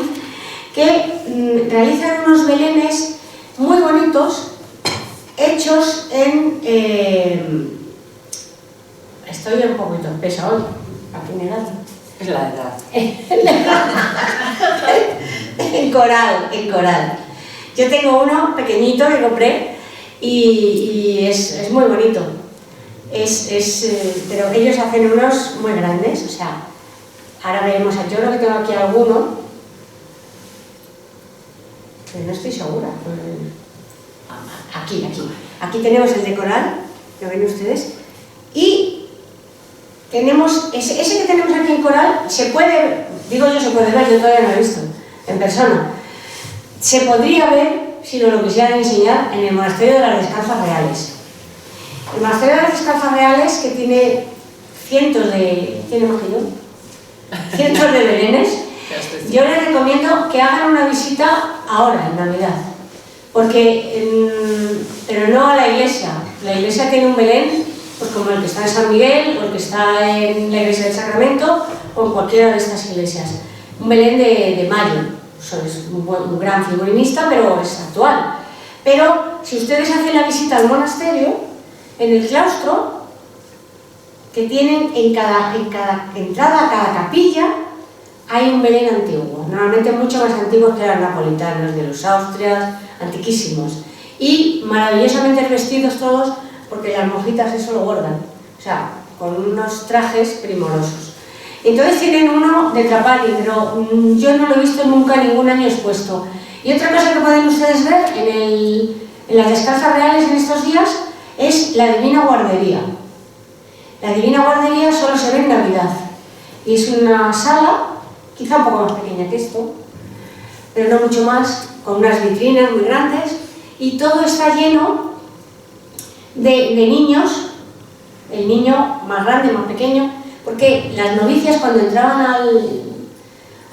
que realizan unos belenes muy bonitos, hechos en... estoy un poquito espesa hoy, aquí negado. Es la edad. En coral. Yo tengo uno pequeñito que compré y es muy bonito. Pero ellos hacen unos muy grandes, o sea, ahora veremos, yo creo que tengo aquí alguno, pero no estoy segura. Aquí tenemos el de coral, lo ven ustedes, y tenemos, ese que tenemos aquí en coral, se puede ver, yo todavía no lo he visto, en persona, se podría ver, si nos lo quisieran enseñar, en el monasterio de las Descalzas Reales. El monasterio de las Descalzas Reales, que tiene cientos de belenes, yo les recomiendo que hagan una visita ahora, en Navidad, pero no a la iglesia. La iglesia tiene un belén, pues como el que está en San Miguel, o el que está en la iglesia del Sacramento, o en cualquiera de estas iglesias. Un belén de mayo, es un gran figurinista, pero es actual. Pero si ustedes hacen la visita al monasterio, en el claustro, que tienen en cada entrada a cada capilla, hay un belén antiguo, normalmente mucho más antiguos que los napolitanos, de los Austrias, antiquísimos, y maravillosamente vestidos todos, porque las monjitas eso lo guardan, o sea, con unos trajes primorosos. Entonces tienen uno de Trapani, pero yo no lo he visto nunca ningún año expuesto. Y otra cosa que pueden ustedes ver en las Descalzas Reales en estos días, es la Divina Guardería. La Divina Guardería solo se ve en Navidad y es una sala, quizá un poco más pequeña que esto, pero no mucho más, con unas vitrinas muy grandes y todo está lleno de niños, el niño más grande, más pequeño, porque las novicias cuando entraban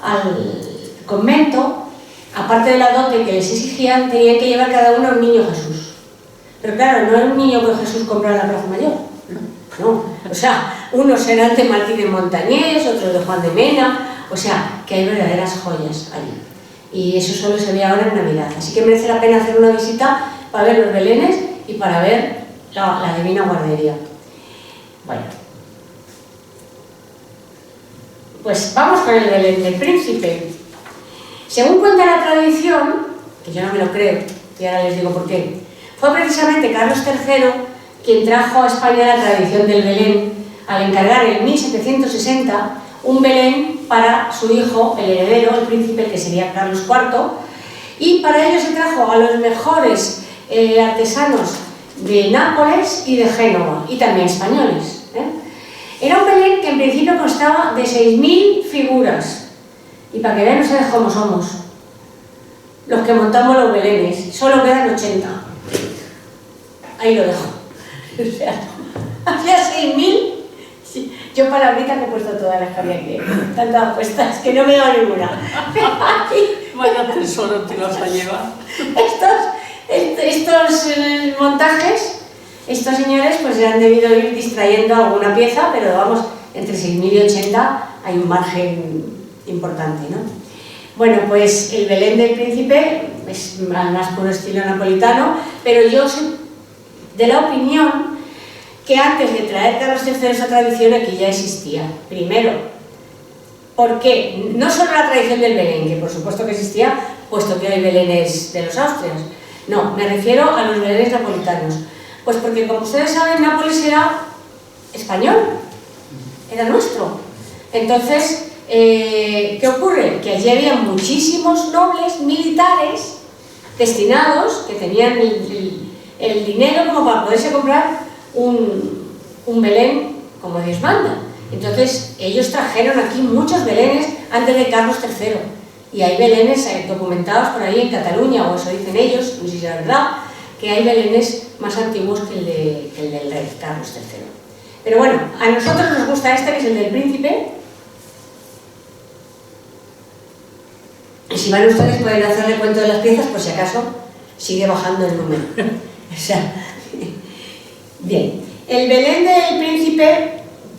al convento, aparte de la dote que les exigían, tenían que llevar cada uno un niño Jesús. Pero claro, no era un niño que Jesús compró en la Plaza Mayor, no. O sea, unos eran de Martín de Montañés, otros de Juan de Mena, o sea, que hay verdaderas joyas allí. Y eso solo se ve ahora en Navidad. Así que merece la pena hacer una visita para ver los belenes y para ver la Divina Guardería. Bueno. Pues vamos con el Belén del Príncipe. Según cuenta la tradición, que yo no me lo creo, y ahora les digo por qué, fue precisamente Carlos III quien trajo a España la tradición del Belén al encargar en 1760 un Belén para su hijo, el heredero, el príncipe, que sería Carlos IV, y para ello se trajo a los mejores artesanos de Nápoles y de Génova, y también españoles. Era un Belén que en principio constaba de 6.000 figuras, y para que vean ustedes cómo somos, los que montamos los belenes, solo quedan 80. Ahí lo dejo. O sea, había 6.000. Sí. Yo palabritas me he puesto todas las que había que están todas puestas, que no me he dado ninguna. Vaya tesoro te los ha llevado. Estos montajes, estos señores pues se han debido ir distrayendo alguna pieza, pero vamos, entre 6.000 y 80 hay un margen importante, ¿no? Bueno, pues el Belén del Príncipe es al más puro estilo napolitano, pero yo soy de la opinión que antes de traer Carlos III esa tradición aquí ya existía. Primero, porque no solo la tradición del Belén, que por supuesto que existía, puesto que hay belenes de los Austrias. No, me refiero a los belenes napolitanos. Pues porque, como ustedes saben, Nápoles era español, era nuestro. Entonces, ¿qué ocurre? Que allí había muchísimos nobles militares destinados, que tenían el dinero como para poderse comprar un Belén como Dios manda. Entonces, ellos trajeron aquí muchos belenes antes de Carlos III. Y hay belenes documentados por ahí en Cataluña, o eso dicen ellos, no sé si es verdad, que hay belenes más antiguos que el del rey Carlos III. Pero bueno, a nosotros nos gusta este, que es el del príncipe. Y si van ustedes pueden hacer recuento de las piezas, por si acaso sigue bajando el número. O sea, bien. El Belén del príncipe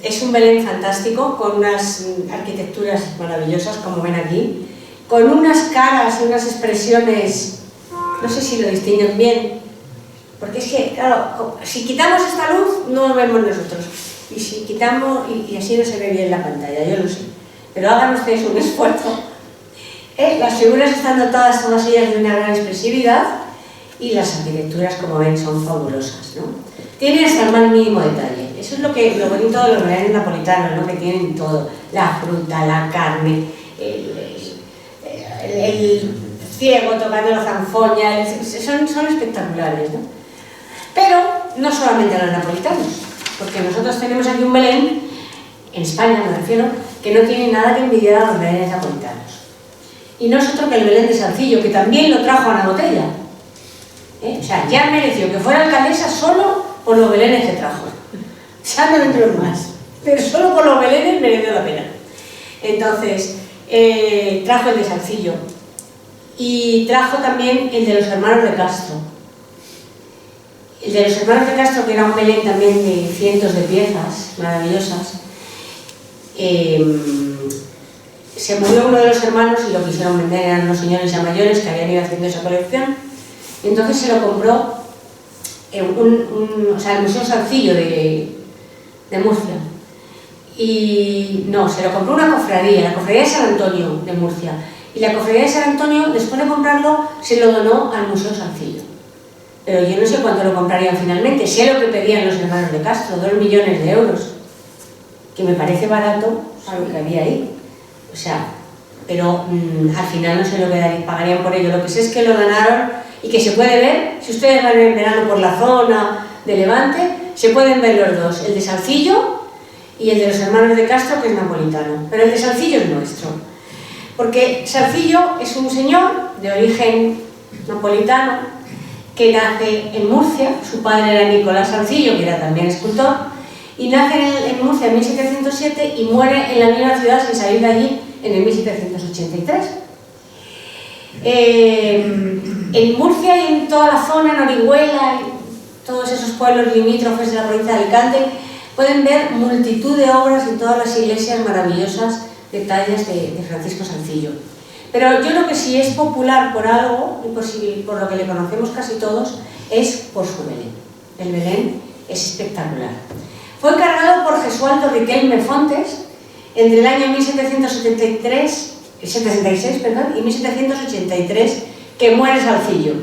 es un Belén fantástico, con unas arquitecturas maravillosas, como ven aquí, con unas caras y unas expresiones, no sé si lo distinguen bien, porque es que, claro, si quitamos esta luz no lo vemos nosotros, y si quitamos, y así no se ve bien la pantalla, yo lo sé, pero hagan ustedes un esfuerzo. Las figuras están dotadas todas ellas de una gran expresividad, y las arquitecturas, como ven, son fabulosas, ¿no? Tienen hasta el más mínimo detalle. Eso es lo bonito de los belenes napolitanos, ¿no? Que tienen todo, la fruta, la carne, el ciego tocando la zanfoña, son espectaculares, ¿no? Pero no solamente a los napolitanos, porque nosotros tenemos aquí un Belén, en España me refiero, que no tiene nada que envidiar a los belenes napolitanos. Y no es otro que el Belén de Salcillo, que también lo trajo Ana Botella. O sea, ya mereció que fuera alcaldesa solo por los belenes que trajo. Ya no entro más, pero solo por los belenes mereció la pena. Entonces, trajo el de Salcillo y trajo también el de los hermanos de Castro. El de los hermanos de Castro, que era un Belén también de cientos de piezas maravillosas. Se murió uno de los hermanos y lo quisieron vender, eran unos señores ya mayores que habían ido haciendo esa colección. Y entonces se lo compró el Museo Salcillo de Murcia. Y no, se lo compró una cofradía, la cofradía de San Antonio de Murcia. Y la cofradía de San Antonio, después de comprarlo, se lo donó al Museo Salcillo. Pero yo no sé cuánto lo comprarían finalmente. Sé lo que pedían los hermanos de Castro, 2 millones de euros. Que me parece barato a lo que había ahí. O sea, pero al final no sé lo que pagarían por ello. Lo que sé es que lo donaron y que se puede ver, si ustedes van en verano por la zona de Levante, se pueden ver los dos, el de Salcillo y el de los hermanos de Castro, que es napolitano. Pero el de Salcillo es nuestro. Porque Salcillo es un señor de origen napolitano que nace en Murcia, su padre era Nicolás Salcillo, que era también escultor, y nace en Murcia en 1707 y muere en la misma ciudad sin salir de allí en el 1783. En Murcia y en toda la zona, en Orihuela, y todos esos pueblos limítrofes de la provincia de Alicante, pueden ver multitud de obras en todas las iglesias maravillosas de tallas de Francisco Salcillo. Pero yo creo que si es popular por algo, y por lo que le conocemos casi todos, es por su Belén. El Belén es espectacular. Fue encargado por Gesualdo Riquelme Fontes entre el año 76 y 1783, que muere Salcillo.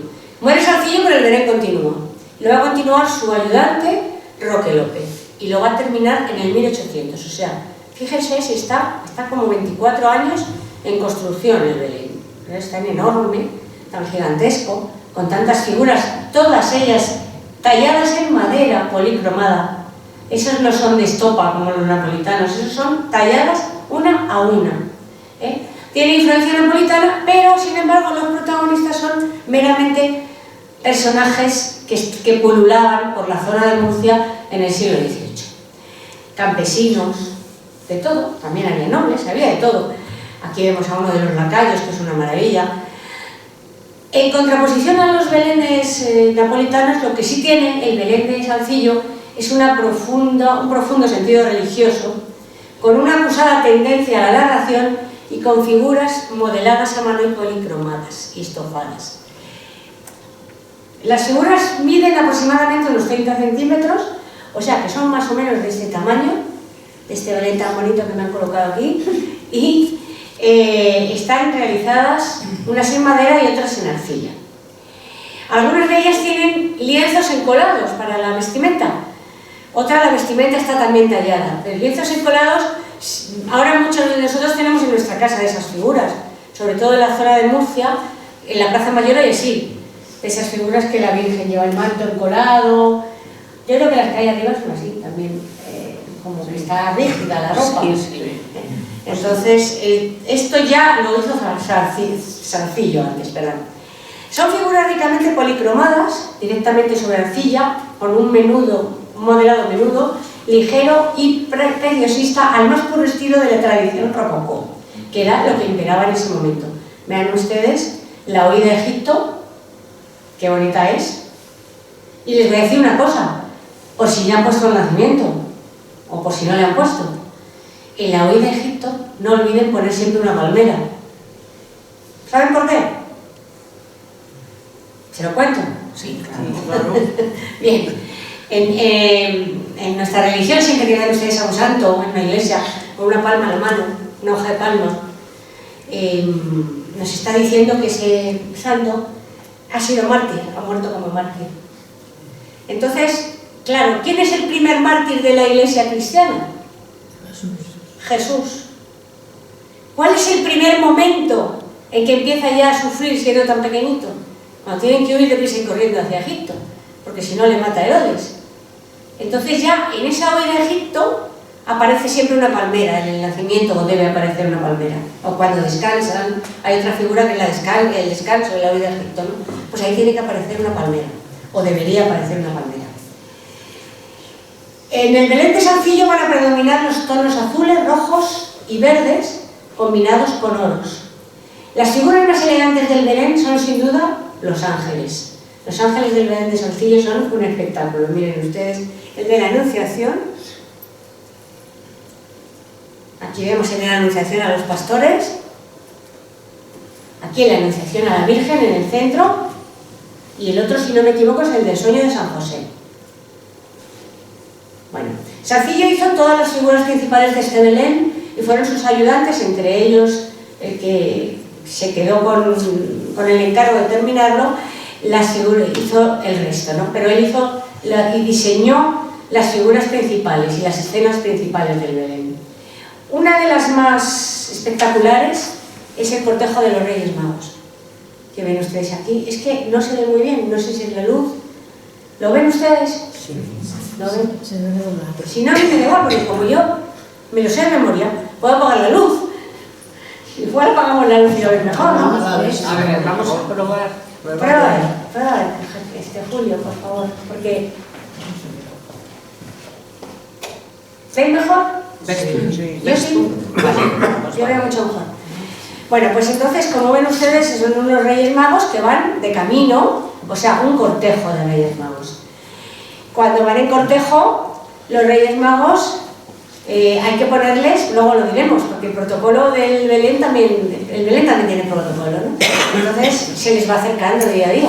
Muere Salcillo, pero el Belén continúa. Lo va a continuar su ayudante, Roque López, y lo va a terminar en el 1800. O sea, fíjense si está como 24 años en construcción el Belén. Es tan enorme, tan gigantesco, con tantas figuras, todas ellas talladas en madera policromada. Esos no son de estopa como los napolitanos, esos son talladas una a una. Tiene influencia napolitana, pero sin embargo los protagonistas son meramente personajes que pululaban por la zona de Murcia en el siglo XVIII. Campesinos, de todo, también había nobles, había de todo. Aquí vemos a uno de los lacayos, que es una maravilla. En contraposición a los belenes napolitanos, lo que sí tiene el Belén de Salcillo es un profundo sentido religioso, con una acusada tendencia a la narración y con figuras modeladas a mano y policromadas y estofadas. Las figuras miden aproximadamente unos 30 centímetros, o sea que son más o menos de este tamaño, de este Belén tan bonito que me han colocado aquí, y están realizadas unas en madera y otras en arcilla. Algunas de ellas tienen lienzos encolados para la vestimenta, otra la vestimenta está también tallada. Los lienzos encolados, ahora muchos de nosotros tenemos en nuestra casa de esas figuras, sobre todo en la zona de Murcia, en la Plaza Mayor hay así, de esas figuras que la Virgen lleva el manto encolado. Yo creo que las que hay arriba son así también, como que está rígida la ropa. Entonces, esto ya lo hizo Zarcillo antes, perdón. Son figuras ricamente policromadas, directamente sobre arcilla, con un modelado menudo, ligero y preciosista, al más puro estilo de la tradición rococó, que era lo que imperaba en ese momento. Vean ustedes la huida de Egipto, qué bonita es. Y les voy a decir una cosa, por si ya han puesto el nacimiento, o por si no le han puesto. En la huida de Egipto no olviden poner siempre una palmera. ¿Saben por qué? ¿Se lo cuento? Sí, claro. Bien, en nuestra religión siempre que ven ustedes a un santo en una iglesia con una palma en la mano, una hoja de palma, nos está diciendo que ese santo ha sido mártir, ha muerto como mártir. Entonces, claro, ¿quién es el primer mártir de la iglesia cristiana? Jesús. ¿Cuál es el primer momento en que empieza ya a sufrir siendo tan pequeñito? Cuando tienen que huir deprisa y corriendo hacia Egipto, porque si no le mata a Herodes. Entonces ya en esa huida de Egipto aparece siempre una palmera, en el nacimiento, o debe aparecer una palmera. O cuando descansan, hay otra figura que es el descanso de la huida de Egipto, ¿no? Pues ahí tiene que aparecer una palmera, o debería aparecer una palmera. En el Belén de Zarcillo van a predominar los tonos azules, rojos y verdes, combinados con oros. Las figuras más elegantes del Belén son sin duda los ángeles. Los ángeles del Belén de Zarcillo son un espectáculo. Miren ustedes el de la Anunciación. Aquí vemos en la Anunciación a los pastores. Aquí en la Anunciación a la Virgen en el centro. Y el otro, si no me equivoco, es el del sueño de San José. Bueno, Zarcillo hizo todas las figuras principales de este Belén y fueron sus ayudantes, entre ellos el que se quedó con el encargo de terminarlo, hizo el resto, ¿no? Pero él hizo y diseñó las figuras principales y las escenas principales del Belén. Una de las más espectaculares es el cortejo de los Reyes Magos, que ven ustedes aquí. Es que no se ve muy bien, no sé si es la luz. ¿Lo ven ustedes? Sí. ¿Lo ven? Si no, a mí me da igual, porque como yo me lo sé de memoria, puedo apagar la luz. Igual apagamos la luz y lo ven mejor, ¿no? A ver, vamos a probar. Prueba, Julio, por favor, porque... ¿Veis mejor? Sí. Yo sí. Vale, yo veo mucho mejor. Bueno, pues entonces, como ven ustedes, son unos Reyes Magos que van de camino, o sea, un cortejo de Reyes Magos. Cuando van en cortejo, los Reyes Magos hay que ponerles, luego lo diremos, porque el protocolo del Belén también, el Belén también tiene protocolo, ¿no? Entonces se les va acercando día a día.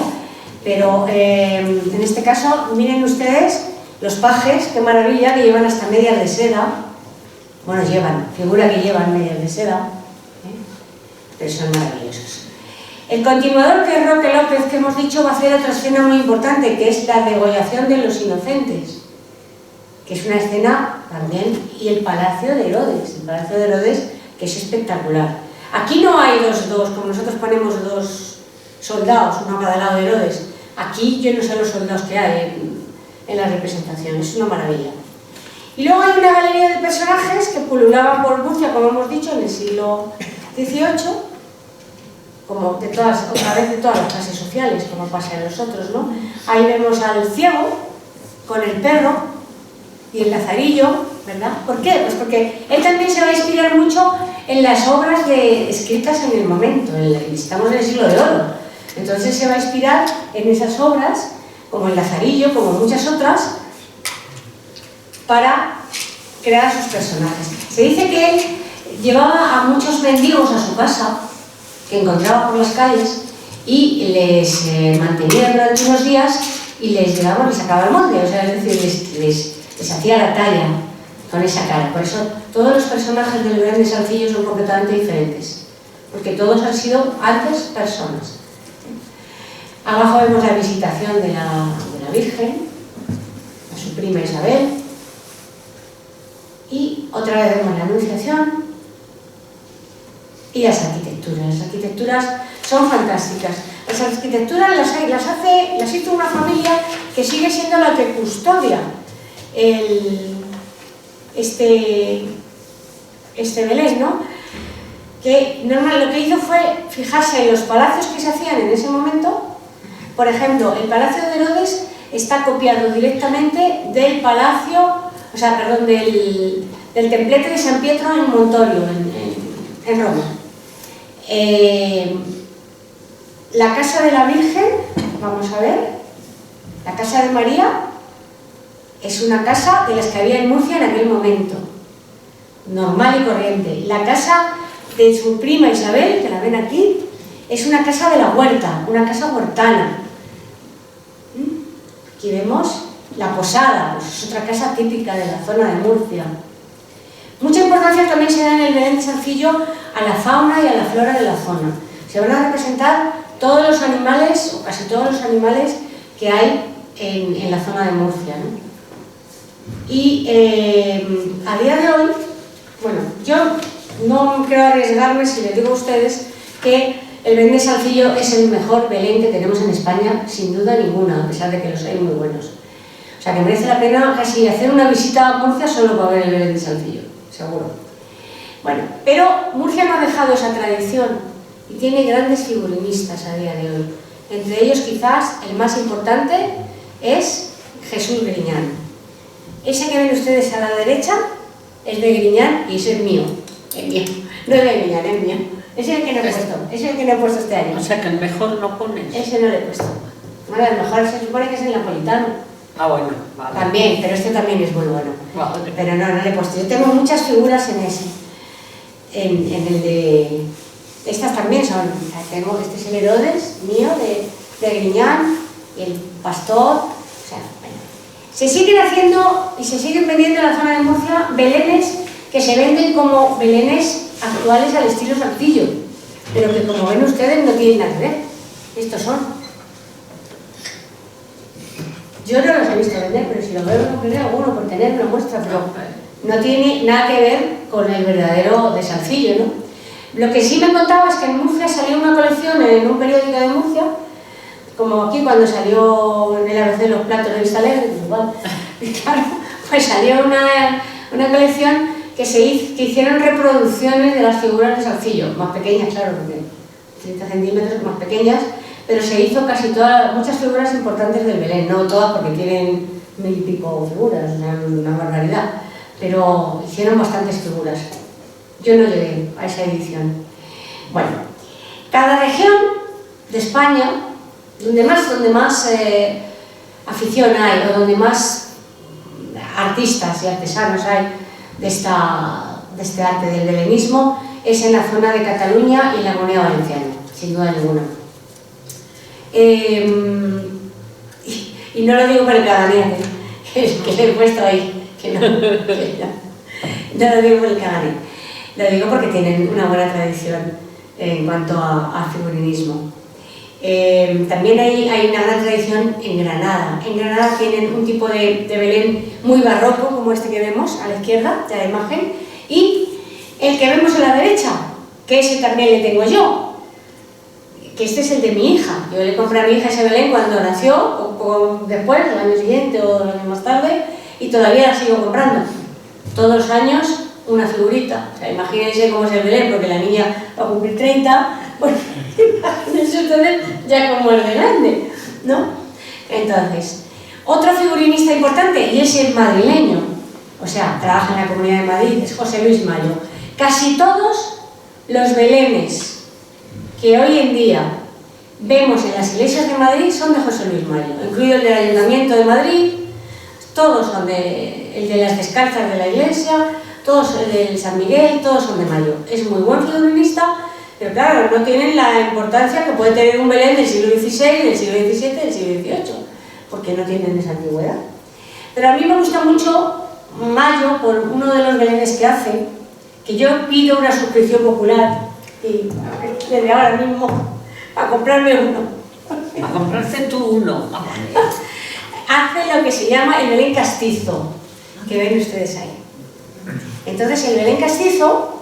Pero en este caso, miren ustedes los pajes, qué maravilla, que llevan hasta medias de seda. Bueno, figura que llevan medias de seda, pero son maravillosos. El continuador, que es Roque López, que hemos dicho, va a hacer otra escena muy importante, que es la degollación de los inocentes, que es una escena también, y el Palacio de Herodes, que es espectacular. Aquí no hay dos, como nosotros ponemos dos soldados, uno a cada lado de Herodes. Aquí yo no sé los soldados que hay en la representación, es una maravilla. Y luego hay una galería de personajes que pululaban por Murcia, como hemos dicho, en el siglo XVIII, como otra vez de todas las clases sociales, como pasa en los otros, ¿no? Ahí vemos al ciego con el perro y el lazarillo, ¿verdad? ¿Por qué? Pues porque él también se va a inspirar mucho en las obras escritas en el momento, estamos en el siglo de oro. Entonces se va a inspirar en esas obras, como el lazarillo, como muchas otras, para crear sus personajes. Se dice que él llevaba a muchos mendigos a su casa, que encontraba por las calles, y les mantenía durante unos días y les llevaba, les sacaba el molde, o sea, es decir, les hacía la talla con esa cara. Por eso todos los personajes del Belén de Salcillo son completamente diferentes, porque todos han sido antes personas. Abajo vemos la visitación de la Virgen, a su prima Isabel, y otra vez vemos la Anunciación y las arquitecturas. Las arquitecturas son fantásticas. Las arquitecturas las hizo una familia que sigue siendo la que custodia este Belén, ¿no? Que lo que hizo fue fijarse en los palacios que se hacían en ese momento. Por ejemplo, el Palacio de Herodes está copiado directamente del palacio, o sea, perdón, del templete de San Pietro en Montorio, en Roma. La casa de la Virgen, vamos a ver, la casa de María es una casa de las que había en Murcia en aquel momento, normal y corriente. La casa de su prima Isabel, que la ven aquí, es una casa de la huerta, una casa huertana. Aquí vemos la Posada, pues es otra casa típica de la zona de Murcia. Mucha importancia también se da en el Belén de Salcillo a la fauna y a la flora de la zona. Se van a representar todos los animales, o casi todos los animales que hay en la zona de Murcia, ¿no? Y a día de hoy, bueno, yo no quiero arriesgarme si les digo a ustedes que el Belén de Salcillo es el mejor Belén que tenemos en España, sin duda ninguna, a pesar de que los hay muy buenos. O sea que merece la pena casi hacer una visita a Murcia solo para ver el Belén de Salcillo, seguro. Bueno, pero Murcia no ha dejado esa tradición y tiene grandes figurinistas a día de hoy. Entre ellos quizás el más importante es Jesús Griñán. Ese que ven ustedes a la derecha es de Griñán y ese es mío. Es mío. No es de Griñán, es mío. Ese es el que no he puesto. Ese es el que no he puesto este año. O sea que el mejor no pones. Ese no lo he puesto. Bueno, a lo mejor se supone que es el napolitano. Ah, bueno, vale. También, pero este también es muy bueno. Vale. Pero no le he puesto. Yo tengo muchas figuras en ese. En el de... Estas también son... O sea, tengo, este es el Herodes mío, de Griñán, y el pastor. O sea, bueno. Se siguen haciendo y se siguen vendiendo en la zona de Murcia belenes que se venden como belenes actuales al estilo Salcillo, pero que como ven ustedes no tienen nada que ver. Estos son. Yo no los he visto vender, pero si lo veo no creo alguno por tener una muestra, pero no tiene nada que ver con el verdadero de Salcillo, ¿no? Lo que sí me contaba es que en Murcia salió una colección en un periódico de Murcia, como aquí cuando salió en el ABC de los platos de Vista Alegre, pues igual, claro, pues salió una colección que hicieron reproducciones de las figuras de Salcillo, más pequeñas, claro, porque 30 centímetros más pequeñas, pero se hizo casi todas, muchas figuras importantes del Belén, no todas porque tienen 1000 y pico figuras, o sea, una barbaridad, pero hicieron bastantes figuras. Yo no llegué a esa edición. Bueno, cada región de España, donde más afición hay, o donde más artistas y artesanos hay de este arte del belenismo, es en la zona de Cataluña y en la Comunidad Valenciana, sin duda ninguna. Y no lo digo por el Cagané, que le he puesto ahí, que no lo digo por el Cagané, lo digo porque tienen una buena tradición en cuanto a figurinismo. También hay una gran tradición en Granada. En Granada tienen un tipo de Belén muy barroco, como este que vemos a la izquierda de la imagen, y el que vemos a la derecha, que ese también le tengo yo, que este es el de mi hija. Yo le compré a mi hija ese Belén cuando nació, o después, el año siguiente o el año más tarde, y todavía la sigo comprando. Todos los años una figurita. O sea, imagínense cómo es el Belén, porque la niña va a cumplir 30, pues imagínense ustedes ya como es de grande, ¿no? Entonces, otro figurinista importante, y ese es madrileño, o sea, trabaja en la Comunidad de Madrid, es José Luis Mayo. Casi todos los belenes que hoy en día vemos en las iglesias de Madrid son de José Luis Mayo, incluido el del Ayuntamiento de Madrid, todos son el de las descalzas de la iglesia, todos del San Miguel, todos son de mayo. Es muy buen figurinista, pero claro, no tienen la importancia que puede tener un Belén del siglo XVI, del siglo XVII, del siglo XVIII, porque no tienen esa antigüedad. Pero a mí me gusta mucho Mayo por uno de los belenes que hace, que yo pido una suscripción popular, y desde ahora mismo, para comprarme uno. A comprarse tú uno. Hace lo que se llama el Belén castizo, que ven ustedes ahí. Entonces el Belén castizo,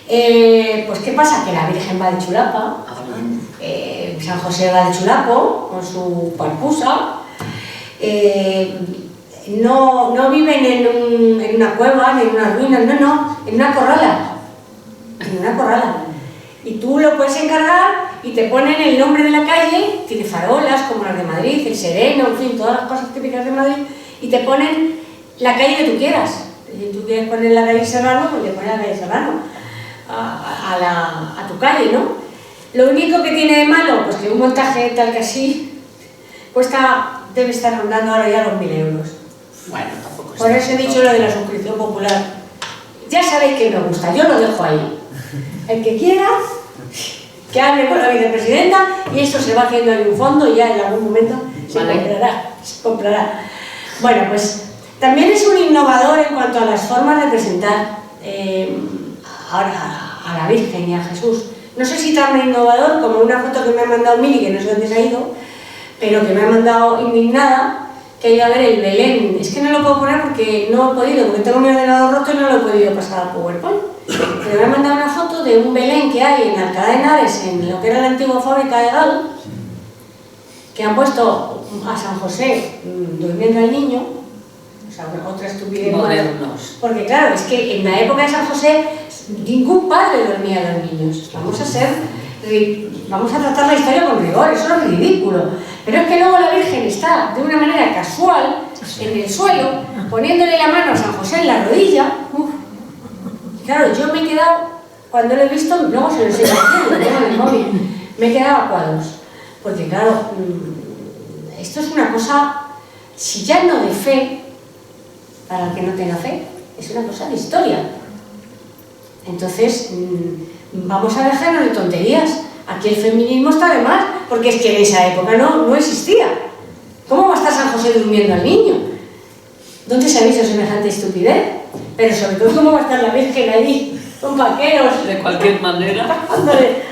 pues ¿qué pasa? Que la Virgen va de chulapa, San José va de chulapo, con su parcusa, no viven en una cueva, ni en una ruina, no, en una corrala. En una corrala. Y tú lo puedes encargar y te ponen el nombre de la calle, tiene farolas como las de Madrid, el Sereno, en fin, todas las cosas típicas de Madrid, y te ponen la calle que tú quieras. Si tú quieres poner la calle Serrano, pues le pones la calle Serrano a tu calle, ¿no? Lo único que tiene de malo, pues que un montaje tal que así cuesta, debe estar rondando ahora ya los 1.000 euros. Bueno, tampoco es. Por eso he dicho lo de la suscripción popular. Ya sabéis que me gusta, yo lo dejo ahí. El que quiera, que hable con la vicepresidenta y esto se va haciendo en un fondo y ya en algún momento se comprará. Bueno, pues también es un innovador en cuanto a las formas de presentar ahora a la Virgen y a Jesús. No sé si tan innovador como una foto que me ha mandado Mili, que no sé dónde se ha ido, pero que me ha mandado indignada, que he ido a ver el Belén. Es que no lo puedo poner porque no he podido, porque tengo mi ordenador roto y no lo he podido pasar al PowerPoint. Pero me ha mandado una foto de un Belén que hay en Alcalá de Henares, en lo que era la antigua fábrica de Gal, que han puesto a San José durmiendo al niño, o sea, otra estupidez modernos. Porque claro, es que en la época de San José ningún padre dormía a los niños. Vamos a tratar la historia con rigor, eso es ridículo. Pero es que luego la Virgen está de una manera casual en el suelo, poniéndole la mano a San José en la rodilla. Claro, yo me he quedado, cuando lo he visto, luego se lo enseño aquí, lo tengo en el móvil, me he quedado a cuadros. Porque claro, esto es una cosa, si ya no de fe, para el que no tenga fe, es una cosa de historia. Entonces, vamos a dejarnos de tonterías. Aquí el feminismo está de más, porque es que en esa época no existía. ¿Cómo va a estar San José durmiendo al niño? ¿Dónde se ha visto semejante estupidez? Pero sobre todo, ¿cómo va a estar la Virgen allí, con vaqueros? De cualquier manera.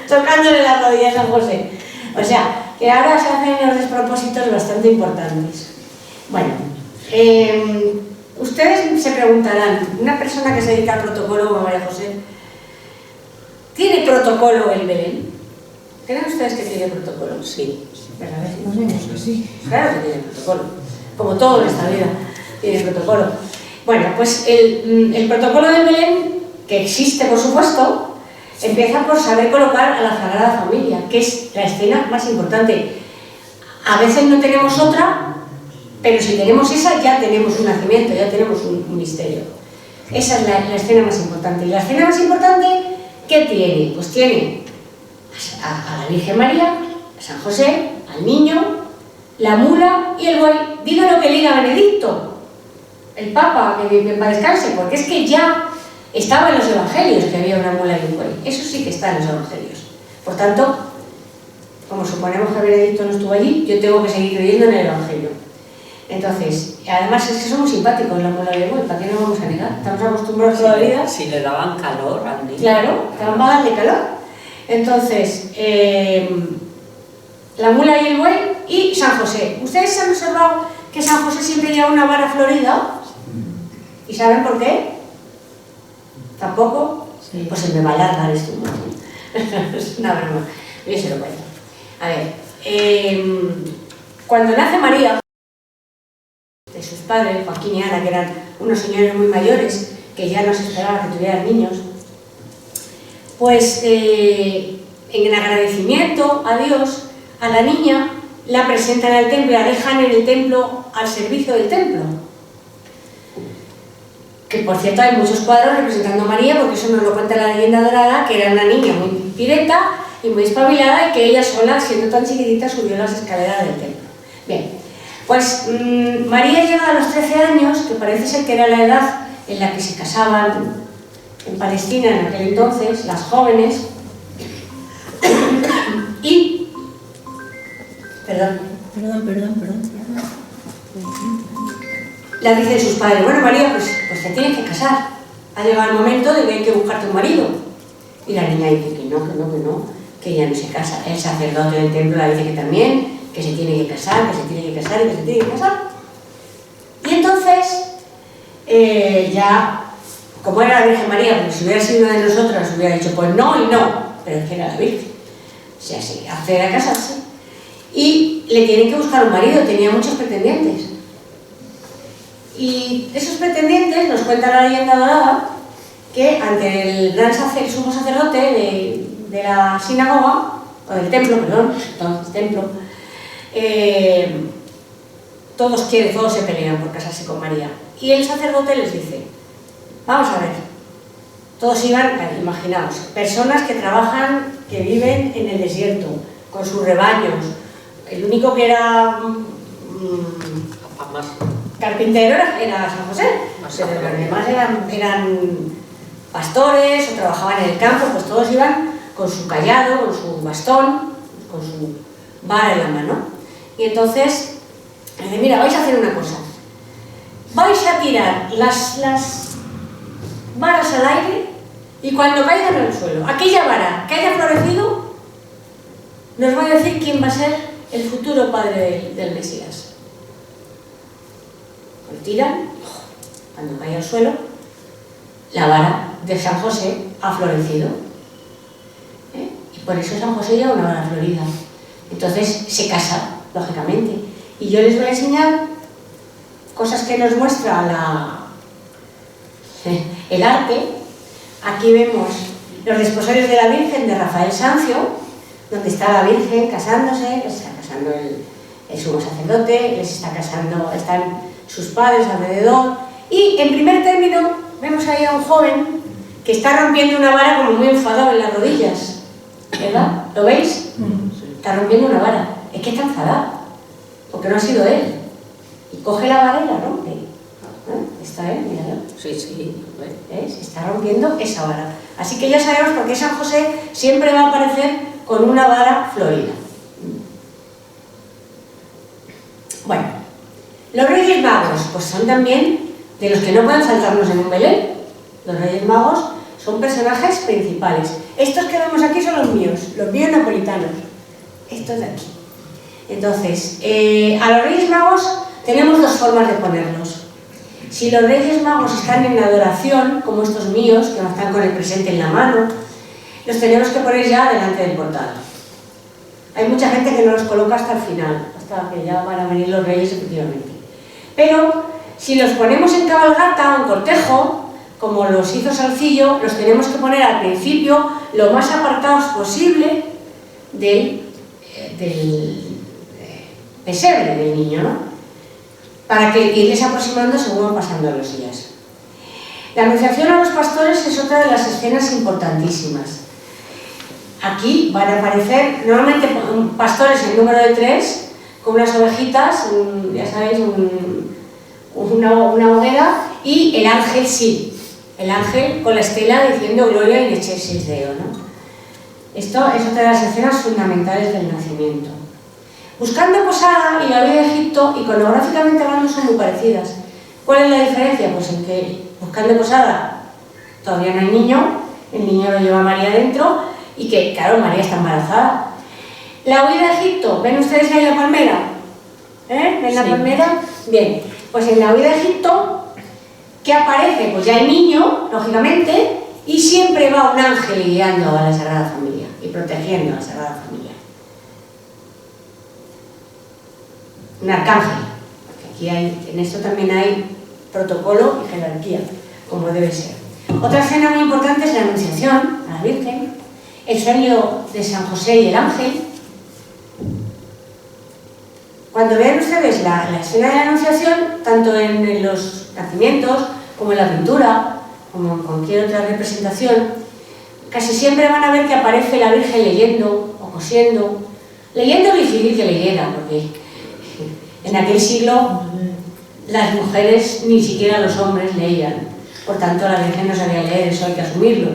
Tocándole la rodilla a San José. O sea, que ahora se hacen unos despropósitos bastante importantes. Bueno, ustedes se preguntarán, una persona que se dedica al protocolo como María José, ¿tiene protocolo el Belén? ¿Creen ustedes que tiene protocolo? Sí. ¿Verdad que sí? Claro que tiene protocolo. Como todo en esta vida tiene protocolo. Bueno, pues el protocolo del Belén, que existe por supuesto, empieza por saber colocar a la Sagrada Familia, que es la escena más importante. A veces no tenemos otra, pero si tenemos esa ya tenemos un nacimiento, ya tenemos un misterio. Esa es la escena más importante. ¿Y la escena más importante qué tiene? Pues tiene a la Virgen María, a San José, al niño, la mula y el buey. Diga lo que diga Benedicto, el Papa, que descanse, porque es que ya estaba en los Evangelios que había una mula y un buey. Eso sí que está en los Evangelios. Por tanto, como suponemos que Benedicto no estuvo allí, yo tengo que seguir creyendo en el Evangelio. Entonces, además es que somos simpáticos la mula y el buey, ¿para qué nos vamos a negar? Estamos acostumbrados toda la vida. Si le daban calor al niño. Claro, estaban vagas de calor. Entonces, la mula y el buey y San José. ¿Ustedes han observado que San José siempre lleva una vara florida? ¿Y saben por qué? ¿Tampoco? Sí. Pues se me va a alargar esto un montón. Es una broma. Yo se lo cuento. A ver, cuando nace María, de sus padres, Joaquín y Ana, que eran unos señores muy mayores, que ya no se esperaba que tuvieran niños, pues en agradecimiento a Dios, a la niña la presentan al templo, la dejan en el templo al servicio del templo. Que por cierto hay muchos cuadros representando a María, porque eso nos lo cuenta la leyenda dorada, que era una niña muy pireta y muy espabilada y que ella sola, siendo tan chiquitita, subió las escaleras del templo. Bien, pues María llega a los 13 años, que parece ser que era la edad en la que se casaban en Palestina en aquel entonces, las jóvenes, y... Perdón. Le dicen sus padres, bueno María, pues te tienes que casar, ha llegado el momento de que hay que buscarte un marido. Y la niña dice que no, que ella no se casa. El sacerdote del templo le dice que también, que se tiene que casar, que se tiene que casar y que se tiene que casar. Y entonces, ya, como era la Virgen María, porque si hubiera sido una de nosotras, hubiera dicho pues no y no, pero es que era la Virgen. O sea, se hace a casarse. Y le tienen que buscar un marido, tenía muchos pretendientes. Y esos pretendientes, nos cuenta la leyenda dorada, que ante el gran sumo sacerdote de la sinagoga, o del templo, perdón, entonces templo, todos se pelean por casarse con María. Y el sacerdote les dice, vamos a ver, todos iban, imaginaos, personas que trabajan, que viven en el desierto, con sus rebaños. El único que era carpintero era San José, pero los demás eran pastores o trabajaban en el campo, pues todos iban con su cayado, con su bastón, con su vara en la mano. Y entonces, dice, mira, vais a hacer una cosa, vais a tirar las varas al aire y cuando caigan en el suelo, aquella vara que haya florecido, nos va a decir quién va a ser el futuro padre del Mesías. Lo tiran, cuando cae al suelo, la vara de San José ha florecido. Y por eso San José lleva una vara florida. Entonces se casa, lógicamente. Y yo les voy a enseñar cosas que nos muestra el arte. Aquí vemos los desposorios de la Virgen de Rafael Sanzio, donde está la Virgen casándose, les está casando el sumo sacerdote, les está casando, están sus padres alrededor, y en primer término vemos ahí a un joven que está rompiendo una vara como muy enfadado en las rodillas, ¿verdad? ¿Lo veis? Está rompiendo una vara, es que está enfadado, porque no ha sido él, y coge la vara y la rompe. Está él, míralo. Sí. ¿Ves? Está rompiendo esa vara. Así que ya sabemos por qué San José siempre va a aparecer con una vara florida. Bueno, los Reyes Magos, pues son también de los que no pueden faltarnos en un Belén. Los Reyes Magos son personajes principales. Estos que vemos aquí son los míos napolitanos. Estos de aquí. Entonces, a los Reyes Magos tenemos dos formas de ponerlos. Si los Reyes Magos están en adoración, como estos míos, que no están con el presente en la mano, los tenemos que poner ya delante del portal. Hay mucha gente que no los coloca hasta el final, hasta que ya van a venir los Reyes efectivamente. Pero si los ponemos en cabalgata o en cortejo, como los hizo Salcillo, los tenemos que poner al principio lo más apartados posible del pesebre del niño, ¿no? Para que irles aproximando según van pasando los días. La anunciación a los pastores es otra de las escenas importantísimas. Aquí van a aparecer normalmente pastores en número de 3, con unas ovejitas, ya sabéis, una hoguera, y el ángel el ángel con la estela diciendo gloria in excelsis Deo, ¿no? Esto es otra de las escenas fundamentales del nacimiento. Buscando posada y la vida de Egipto, iconográficamente hablando, son muy parecidas. ¿Cuál es la diferencia? Pues en que buscando posada todavía no hay niño, el niño lo lleva María dentro y que, claro, María está embarazada. La huida de Egipto, ¿ven ustedes ahí la palmera? ¿Ven la palmera? Bien, pues en la huida de Egipto, ¿qué aparece? Pues ya hay niño, lógicamente, y siempre va un ángel guiando a la Sagrada Familia y protegiendo a la Sagrada Familia. Un arcángel, porque aquí en esto también hay protocolo y jerarquía, como debe ser. Otra escena muy importante es la Anunciación a la Virgen, el sueño de San José y el ángel. Cuando vean ustedes la escena de la Anunciación, tanto en los nacimientos como en la pintura, como en cualquier otra representación, casi siempre van a ver que aparece la Virgen leyendo o cosiendo, leyendo difícil que leyera, porque en aquel siglo las mujeres, ni siquiera los hombres, leían. por tanto la Virgen no sabía leer, eso hay que asumirlo.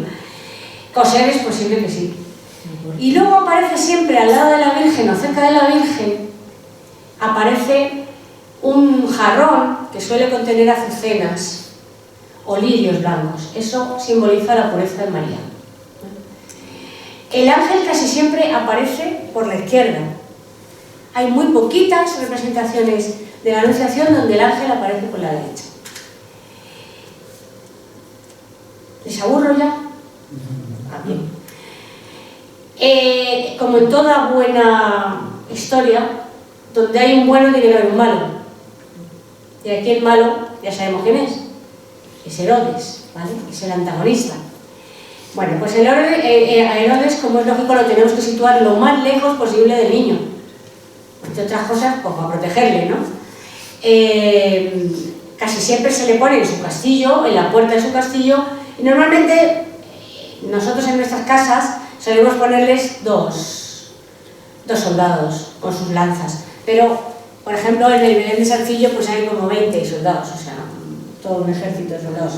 Coser es posible que sí. Y luego aparece siempre al lado de la Virgen o cerca de la Virgen, aparece un jarrón que suele contener azucenas o lirios blancos. Eso simboliza la pureza de María. El ángel casi siempre aparece por la izquierda. Hay muy poquitas representaciones de la Anunciación donde el ángel aparece por la derecha. ¿Les aburro ya? Bien. Como en toda buena historia, donde hay un bueno tiene que haber un malo. Y aquí el malo, ya sabemos quién es Herodes, ¿vale? Es el antagonista. Bueno, pues a Herodes, como es lógico, lo tenemos que situar lo más lejos posible del niño. Entre otras cosas, pues para protegerle, ¿no? Casi siempre se le pone en su castillo, en la puerta de su castillo, y normalmente nosotros en nuestras casas solemos ponerles dos soldados con sus lanzas, pero por ejemplo en el Belén de Salcillo pues hay como 20 soldados, o sea, todo un ejército de soldados,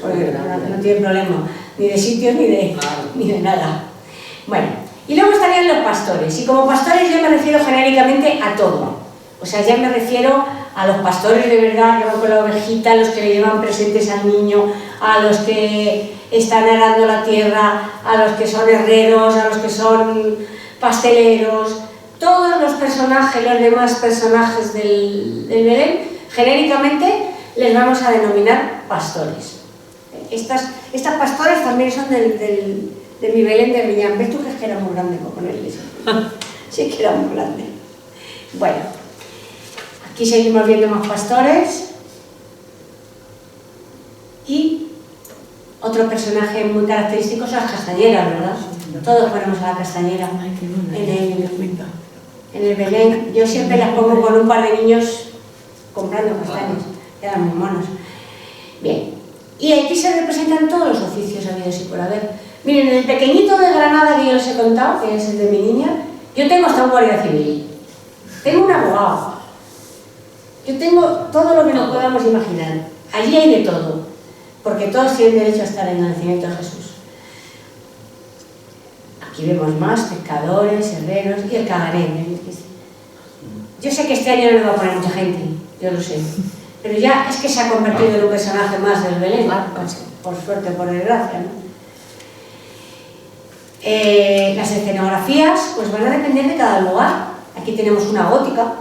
porque no tienen problema ni de sitios ni de nada. Bueno, y luego estarían los pastores, y como pastores yo me refiero genéricamente a todo, o sea, ya me refiero a los pastores de verdad que van con la ovejita, a los que le llevan presentes al niño, a los que están arando la tierra, a los que son herreros, a los que son pasteleros, todos los personajes, los demás personajes del Belén, genéricamente les vamos a denominar pastores. Estas pastoras también son de mi Belén de Riñán. ¿Ves tú que es que era muy grande para ponerles? Sí que era muy grande. Bueno, aquí seguimos viendo más pastores. Y otro personaje muy característico son las castañeras, ¿verdad? Todos ponemos a la castañera en el Belén. Yo siempre las pongo con un par de niños comprando castañas, quedan muy monos. Bien, y aquí se representan todos los oficios habidos y por haber. Miren, el pequeñito de Granada que yo les he contado, que es el de mi niña, yo tengo hasta un guardia civil, tengo un abogado, yo tengo todo lo que nos podamos imaginar. Allí hay de todo, porque todos tienen derecho a estar en el nacimiento de Jesús. Aquí vemos más pescadores, herreros y el cabaret. Yo sé que este año no le va a poner mucha gente, yo lo sé, pero ya es que se ha convertido en un personaje más del Belén, por suerte, por desgracia, ¿no? Las escenografías pues van a depender de cada lugar. Aquí tenemos una gótica,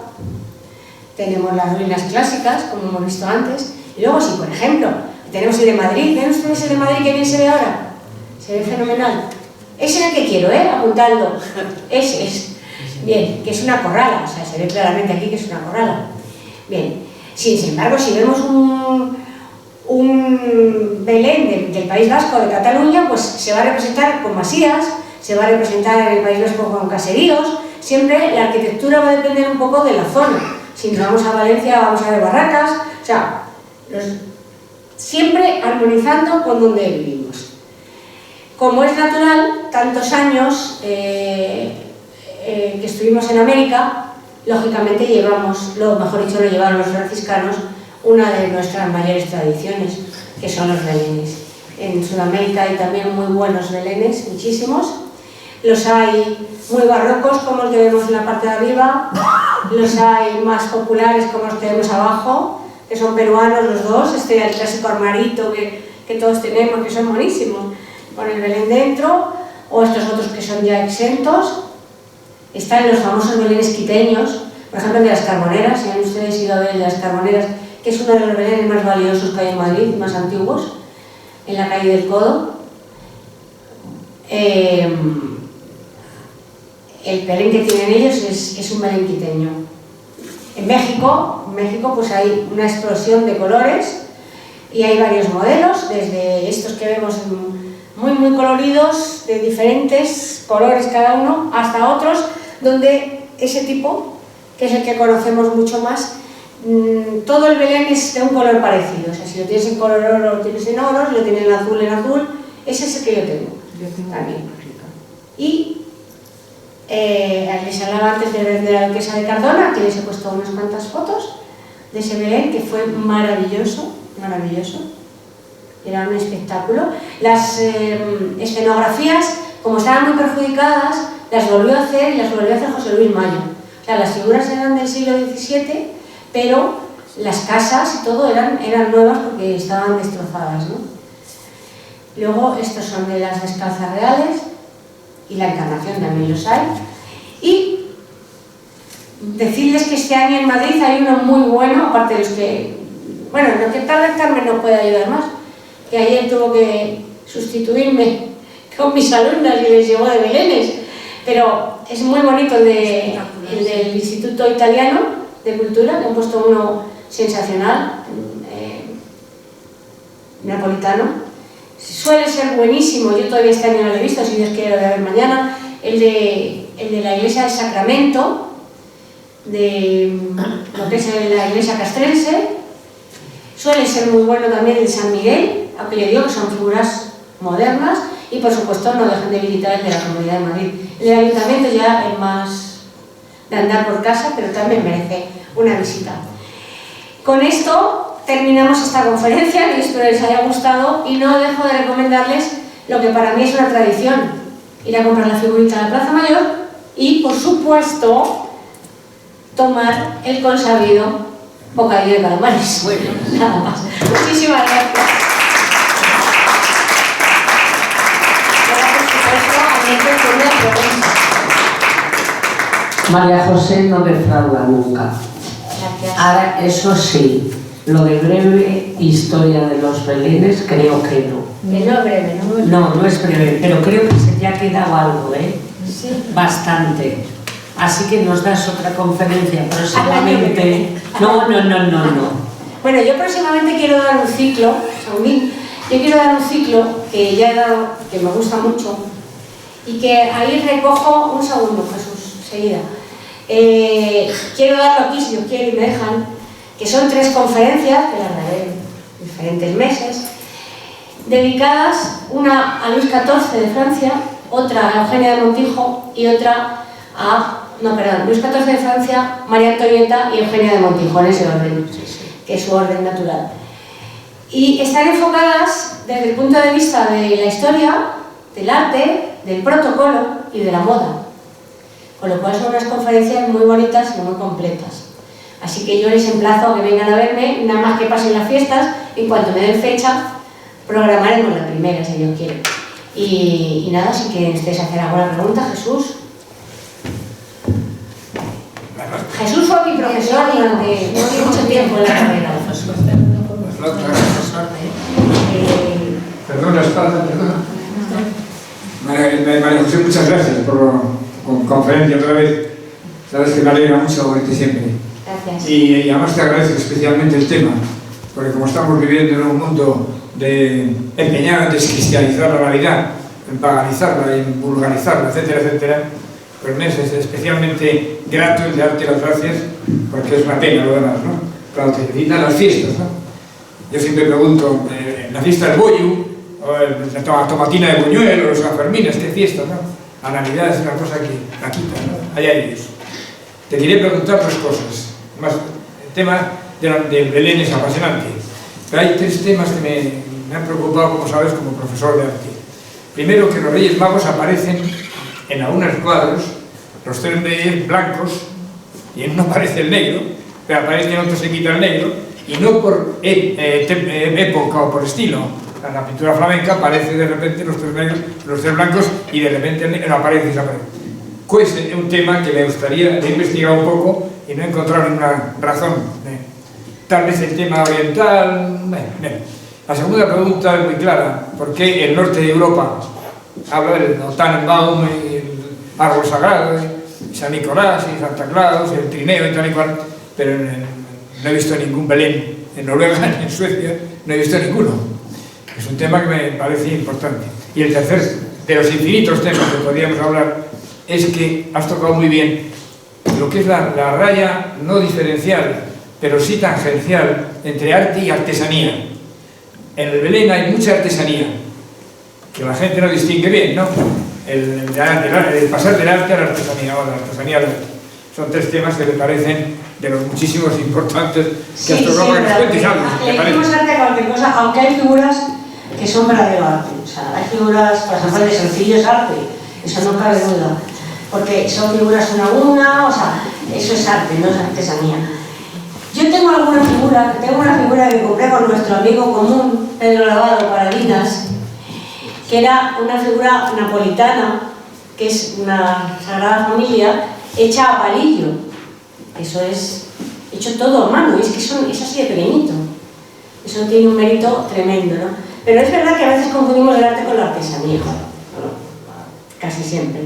tenemos las ruinas clásicas, como hemos visto antes, y luego si, por ejemplo, tenemos el de Madrid. ¿Ven ustedes el de Madrid que bien se ve ahora? Se ve fenomenal. Ese es el que quiero, apuntadlo. Ese es. Bien, que es una corrala, o sea, se ve claramente aquí que es una corrala. Bien, sin embargo, si vemos un Belén del País Vasco, de Cataluña, pues se va a representar con masías, se va a representar en el País Vasco con caseríos. Siempre la arquitectura va a depender un poco de la zona. Si nos vamos a Valencia vamos a ver barracas, o sea, siempre armonizando con donde vivimos. Como es natural, tantos años que estuvimos en América, lógicamente llevamos, mejor dicho, lo llevaron los franciscanos, una de nuestras mayores tradiciones, que son los belenes. En Sudamérica hay también muy buenos belenes, muchísimos. Los hay muy barrocos, como los que vemos en la parte de arriba, los hay más populares, como los que vemos abajo, que son peruanos los dos, el clásico armarito que todos tenemos, que son buenísimos, con el Belén dentro, o estos otros que son ya exentos. Están los famosos belenes quiteños, por ejemplo el de las Carboneras, si han ustedes ido a ver el de las Carboneras, que es uno de los belenes más valiosos que hay en Madrid, más antiguos, en la calle del Codo. El Belén que tienen ellos es un Belén quiteño. En México pues hay una explosión de colores y hay varios modelos, desde estos que vemos muy coloridos, de diferentes colores cada uno, hasta otros donde ese tipo, que es el que conocemos mucho más, todo el Belén es de un color parecido. O sea, si lo tienes en color oro, lo tienes en oro, si lo tienes en azul, ese es el que yo tengo también. Y les hablaba antes de la duquesa de Cardona, que les he puesto unas cuantas fotos de ese Belén, que fue maravilloso, maravilloso. era un espectáculo. Las escenografías, como estaban muy perjudicadas, las volvió a hacer y las volvió a hacer José Luis Mayo. O sea, las figuras eran del siglo XVII, pero las casas y todo eran nuevas porque estaban destrozadas, ¿no? Luego, estos son de las descalzas reales, y la Encarnación también los hay. Y decirles que este año en Madrid hay uno muy bueno, aparte de los que... Bueno, lo que tal vez Carmen nos puede ayudar más, que ayer tuvo que sustituirme con mis alumnas y les llevó de belenes, pero es muy bonito el del Instituto Italiano de Cultura, que han puesto uno sensacional, napolitano. Suele ser buenísimo, yo todavía este año no lo he visto, si Dios quiere lo voy a ver mañana, el de la Iglesia del Sacramento, de lo que es la Iglesia castrense. Suele ser muy bueno también el de San Miguel, aunque yo digo que son figuras modernas, y por supuesto no dejan de visitar el de la Comunidad de Madrid. El del Ayuntamiento ya es más de andar por casa, pero también merece una visita. Con esto terminamos esta conferencia, que espero les haya gustado, y no dejo de recomendarles lo que para mí es una tradición: ir a comprar la figurita a la Plaza Mayor y, por supuesto, tomar el consabido bocadillo de calamares. Bueno, nada más. Muchísimas gracias. María José no defrauda nunca. Gracias. Ahora, eso sí, lo de breve historia de los belenes creo que no. Que no es breve, ¿no? No, no es breve, pero creo que se te ha quedado algo, ¿eh? Sí. Bastante. Así que nos das otra conferencia Al año que próximamente. viene. No. Bueno, yo próximamente quiero dar un ciclo, Saumín, yo quiero dar un ciclo que ya he dado, que me gusta mucho, y que ahí recojo un segundo, Jesús, enseguida. Quiero darlo aquí, si Dios quiere y me dejan, que son 3 conferencias, que las daré en diferentes meses, dedicadas, una a Luis XIV de Francia, otra a Eugenia de Montijo y otra a... No, perdón, Luis XIV de Francia, María Antonieta y Eugenia de Montijo, en ese orden, que es su orden natural. Y están enfocadas desde el punto de vista de la historia, del arte, del protocolo y de la moda. Con lo cual son unas conferencias muy bonitas y muy completas. Así que yo les emplazo a que vengan a verme, nada más que pasen las fiestas, en cuanto me den fecha, programaremos la primera, si Dios quiere. Y nada, si quieren ustedes hacer alguna pregunta, Jesús. Jesús fue mi profesor durante mucho tiempo en la carrera. Perdona, perdona. María José, muchas gracias por conferencia otra vez. Sabes que me alegra mucho verte siempre. Gracias. Y además te agradezco especialmente el tema, porque como estamos viviendo en un mundo de empeñar en descristianizar la Navidad, en paganizarla, en vulgarizarla, etcétera, etcétera, pues me es especialmente grato el darte las gracias, porque es una pena lo demás, ¿no? Cuando te invitan las fiestas, ¿no? Yo siempre pregunto, la fiesta del bollo, o la tomatina de Buñuel, o los Sanfermines, ¿qué fiesta, no? La Navidad es una cosa que la quita, ¿no? Allá ellos. Te quería preguntar 2 cosas. Más, el tema de Belén es apasionante, pero hay 3 temas que me han preocupado, como sabes, como profesor de arte. Primero, que los Reyes Magos aparecen en algunos cuadros, los 3 Reyes blancos, y en uno aparece el negro, pero aparece en otro se quita el negro, y no por época o por estilo. En la pintura flamenca aparece de repente los 3 negros, los 3 blancos, y de repente el negro aparece y desaparece. Pues es un tema que me gustaría investigar un poco y no he encontrado ninguna razón. Tal vez el tema oriental... La segunda pregunta es muy clara. ¿Por qué el norte de Europa habla del Tannenbaum, el árbol sagrado, San Nicolás y Santa Claus, el trineo y tal y cual, pero no he visto ningún Belén en Noruega ni en Suecia, no he visto ninguno? Es un tema que me parece importante. Y el tercer de los infinitos temas que podríamos hablar es que has tocado muy bien lo que es la raya no diferencial, pero sí tangencial entre arte y artesanía. En el Belén hay mucha artesanía, que la gente no distingue bien, ¿no? El pasar del arte a la artesanía, o la artesanía al arte. Son 3 temas que me parecen de los muchísimos importantes que has tocado para que nos cuentes algo. Le decimos arte a cualquier cosa, aunque hay figuras que son verdadero arte. O sea, hay figuras, por ejemplo, de sencillo es arte, eso no cabe duda, porque son figuras una a una, o sea, eso es arte, no es artesanía. Yo tengo una figura que compré con nuestro amigo común, Pedro Lavado Paradinas, que era una figura napolitana, que es una Sagrada Familia, hecha a palillo. Eso es hecho todo a mano, y es que es así de pequeñito. Eso tiene un mérito tremendo, ¿no? Pero es verdad que a veces confundimos el arte con la artesanía, ¿no? Casi siempre.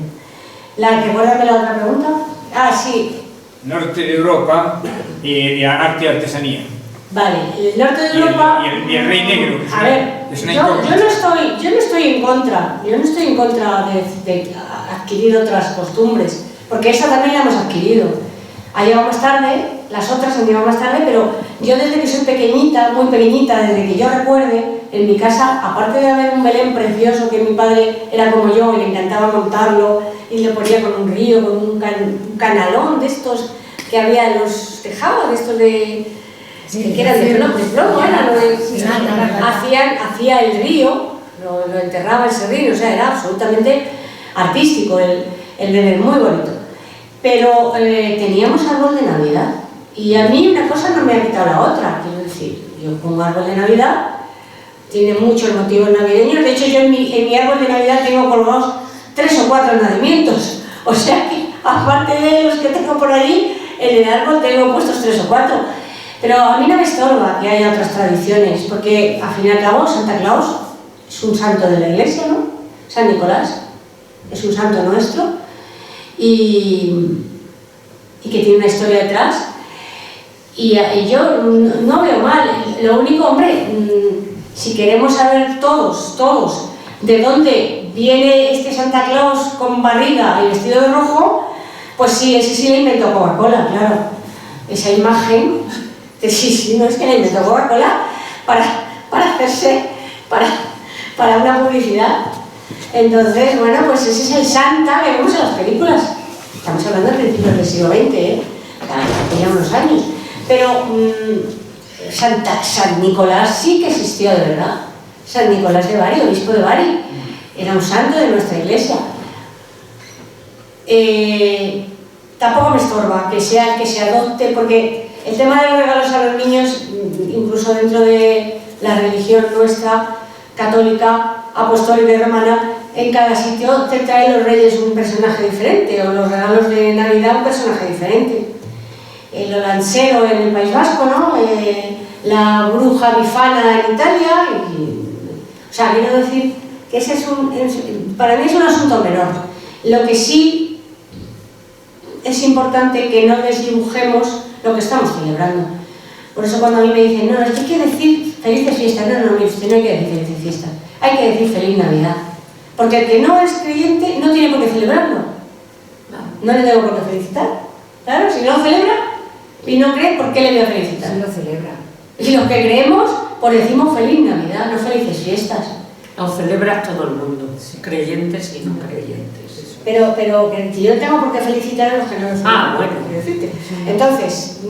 ¿Recuérdame la otra pregunta? Ah, sí. Norte de Europa y arte y artesanía. Vale, el norte de Europa... Y el rey negro. A ver, yo no estoy en contra de adquirir otras costumbres, porque esa también la hemos adquirido. Ha llegado más tarde, las otras han llegado más tarde, pero yo desde que soy pequeñita, muy pequeñita, desde que yo recuerde, en mi casa, aparte de haber un Belén precioso, que mi padre era como yo y le encantaba montarlo, y le ponía con un río, con un canalón de estos que había en los tejados, de estos de... Sí, que eran de plomo, hacía el río, lo enterraba el serrín, o sea, era absolutamente artístico el Belén, muy bonito. Pero teníamos árbol de Navidad, y a mí una cosa no me ha quitado la otra, quiero decir, yo pongo árbol de Navidad, tiene muchos motivos navideños, de hecho yo en mi árbol de Navidad tengo colgados 3 o 4 nacimientos, o sea que aparte de los que tengo por allí, en el árbol tengo puestos 3 o 4, pero a mí no me estorba que haya otras tradiciones, porque al fin y al cabo Santa Claus es un santo de la iglesia, ¿no? San Nicolás es un santo nuestro y que tiene una historia detrás, y yo no veo mal. Lo único, hombre, si queremos saber todos de dónde viene este Santa Claus con barriga y vestido de rojo, pues sí, ese sí le inventó Coca-Cola, claro. Esa imagen, sí, no es que le inventó Coca-Cola para hacerse, para una publicidad. Entonces, bueno, pues ese es el Santa que vemos en las películas. Estamos hablando de principios del siglo XX, hace ya unos años. Pero San Nicolás sí que existió de verdad. San Nicolás de Bari, obispo de Bari, era un santo de nuestra iglesia. Tampoco me estorba que sea el que se adopte, porque el tema de los regalos a los niños, incluso dentro de la religión nuestra, católica, apostólica y romana, en cada sitio te traen los reyes un personaje diferente, o los regalos de Navidad un personaje diferente. El olancero en el País Vasco, ¿no? La bruja bifana en Italia, o sea, quiero decir que ese para mí es un asunto menor. Lo que sí es importante que no desdibujemos lo que estamos celebrando. Por eso cuando a mí me dicen, no, es que hay que decir felices fiestas, no, mire usted, no hay que decir felices fiestas, hay que decir feliz Navidad. Porque el que no es creyente no tiene por qué celebrarlo. No le tengo por qué felicitar. Claro, si no lo celebra y no cree, ¿por qué le voy a felicitar? Si lo celebra. Y los que creemos, pues decimos feliz Navidad, no felices fiestas. Lo celebra todo el mundo, creyentes y no creyentes. Pero que yo no tengo por qué felicitar a los que no lo celebran. Ah, bueno. Entonces,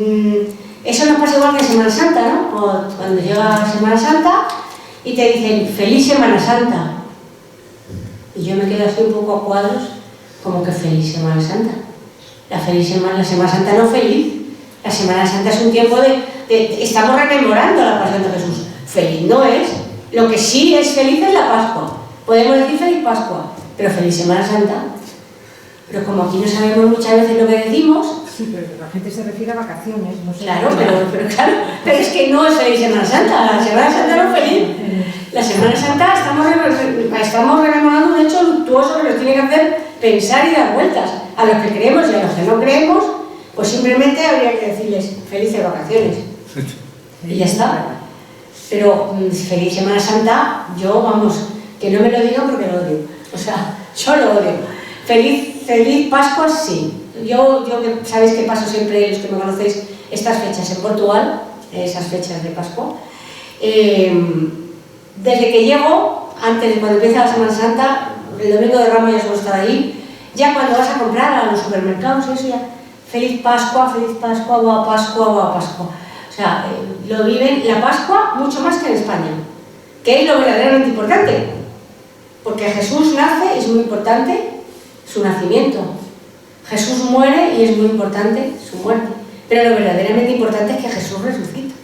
eso nos pasa igual que en Semana Santa, ¿no? O cuando llega Semana Santa y te dicen feliz Semana Santa. Y yo me quedo así un poco a cuadros, como que feliz Semana Santa. La Semana Santa no feliz. La Semana Santa es un tiempo estamos rememorando la pasión de Jesús. Feliz no es. Lo que sí es feliz es la Pascua. Podemos decir feliz Pascua, pero feliz Semana Santa. Pero como aquí no sabemos muchas veces lo que decimos... Sí, pero la gente se refiere a vacaciones, no sé. Claro, pero es que no es feliz Semana Santa. La Semana Santa no es feliz. La Semana Santa estamos rememorando un hecho luctuoso que nos tiene que hacer pensar y dar vueltas. A los que creemos y a los que no creemos, pues simplemente habría que decirles felices vacaciones. Y ya está. Pero feliz Semana Santa, yo, vamos, que no me lo digan porque lo odio. O sea, yo lo odio. Feliz Pascua, sí. Yo sabéis que paso siempre, los que me conocéis, estas fechas en Portugal, esas fechas de Pascua. Desde que llego, antes de cuando empieza la Semana Santa, el domingo de Ramos ya suelo estar ahí, ya cuando vas a comprar a los supermercados, eso ya, feliz Pascua, boa Pascua. O sea, lo viven la Pascua mucho más que en España. que es lo verdaderamente importante. Porque Jesús nace, es muy importante su nacimiento. Jesús muere y es muy importante su muerte. Pero lo verdaderamente importante es que Jesús resucita.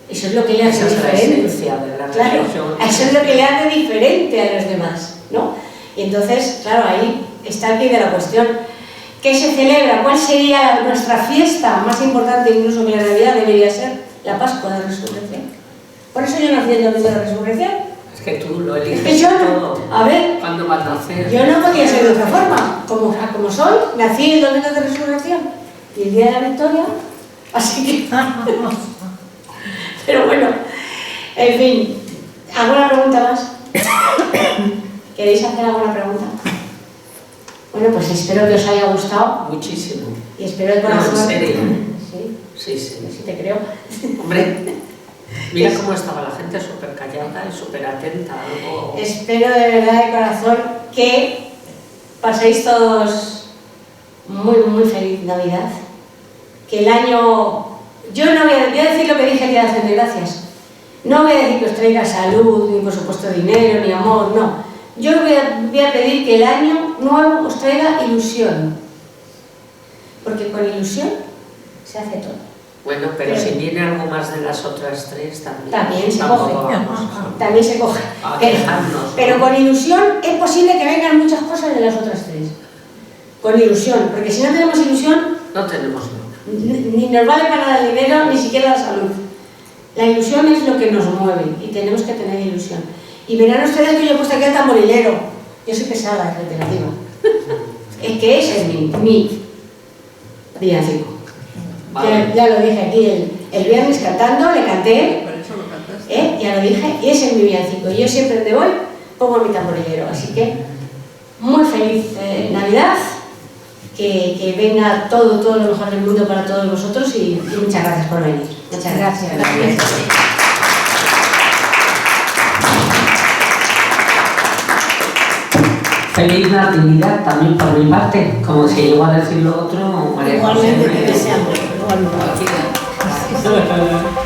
Eso es lo que le hace diferente. Claro, eso es lo que le hace diferente a los demás, ¿no? Y entonces, claro, ahí está el quid de la cuestión. ¿Qué se celebra? ¿Cuál sería nuestra fiesta más importante incluso que la Navidad? Debería ser la Pascua de Resurrección. Por eso yo nací el domingo de Resurrección. Es que tú lo eliges Es que yo, todo. a ver, ¿Cuándo vas a nacer? yo no podía ser de otra forma. Como soy, nací el domingo de Resurrección y el día de la victoria, así que... Pero bueno, en fin, ¿alguna pregunta más? ¿Queréis hacer alguna pregunta? Bueno, pues espero que os haya gustado Muchísimo. y espero de corazón... No, en serio. Sí, Sí, sí. sí te creo. Hombre, mira cómo estaba la gente, súper callada y súper atenta. Algo... Espero de verdad de corazón que paséis todos muy feliz Navidad. Que el año... Yo no voy a decir lo que dije el día de Acción de Gracias. No voy a decir que os traiga salud, ni por supuesto dinero, ni amor, no. Yo voy a pedir que el año nuevo os traiga ilusión. Porque con ilusión se hace todo. Bueno, pero si viene algo más de las otras tres también. También se Tampoco coge. vamos También se coge. a quejarnos. Pero con ilusión es posible que vengan muchas cosas de las otras tres. Con ilusión, porque si no tenemos ilusión, No tenemos nada. ni nos vale para nada el dinero, ni siquiera la salud. La ilusión es lo que nos mueve y tenemos que tener ilusión. Y verán ustedes que yo he puesto aquí el tamborilero. Yo soy pesada, es reiterativa. Es que ese es mi villancico. Vale. Ya lo dije aquí el viernes cantando, le canté. Por eso lo cantaste. Ya lo dije, y ese es mi villancico. Y yo siempre donde voy pongo mi tamborilero. Así que muy feliz Navidad, que venga todo lo mejor del mundo para todos vosotros y muchas gracias por venir. Muchas gracias. Feliz Natividad también por mi parte, como si llegó a decir lo otro, María José. Igualmente, que deseamos. Igualmente. Aquí.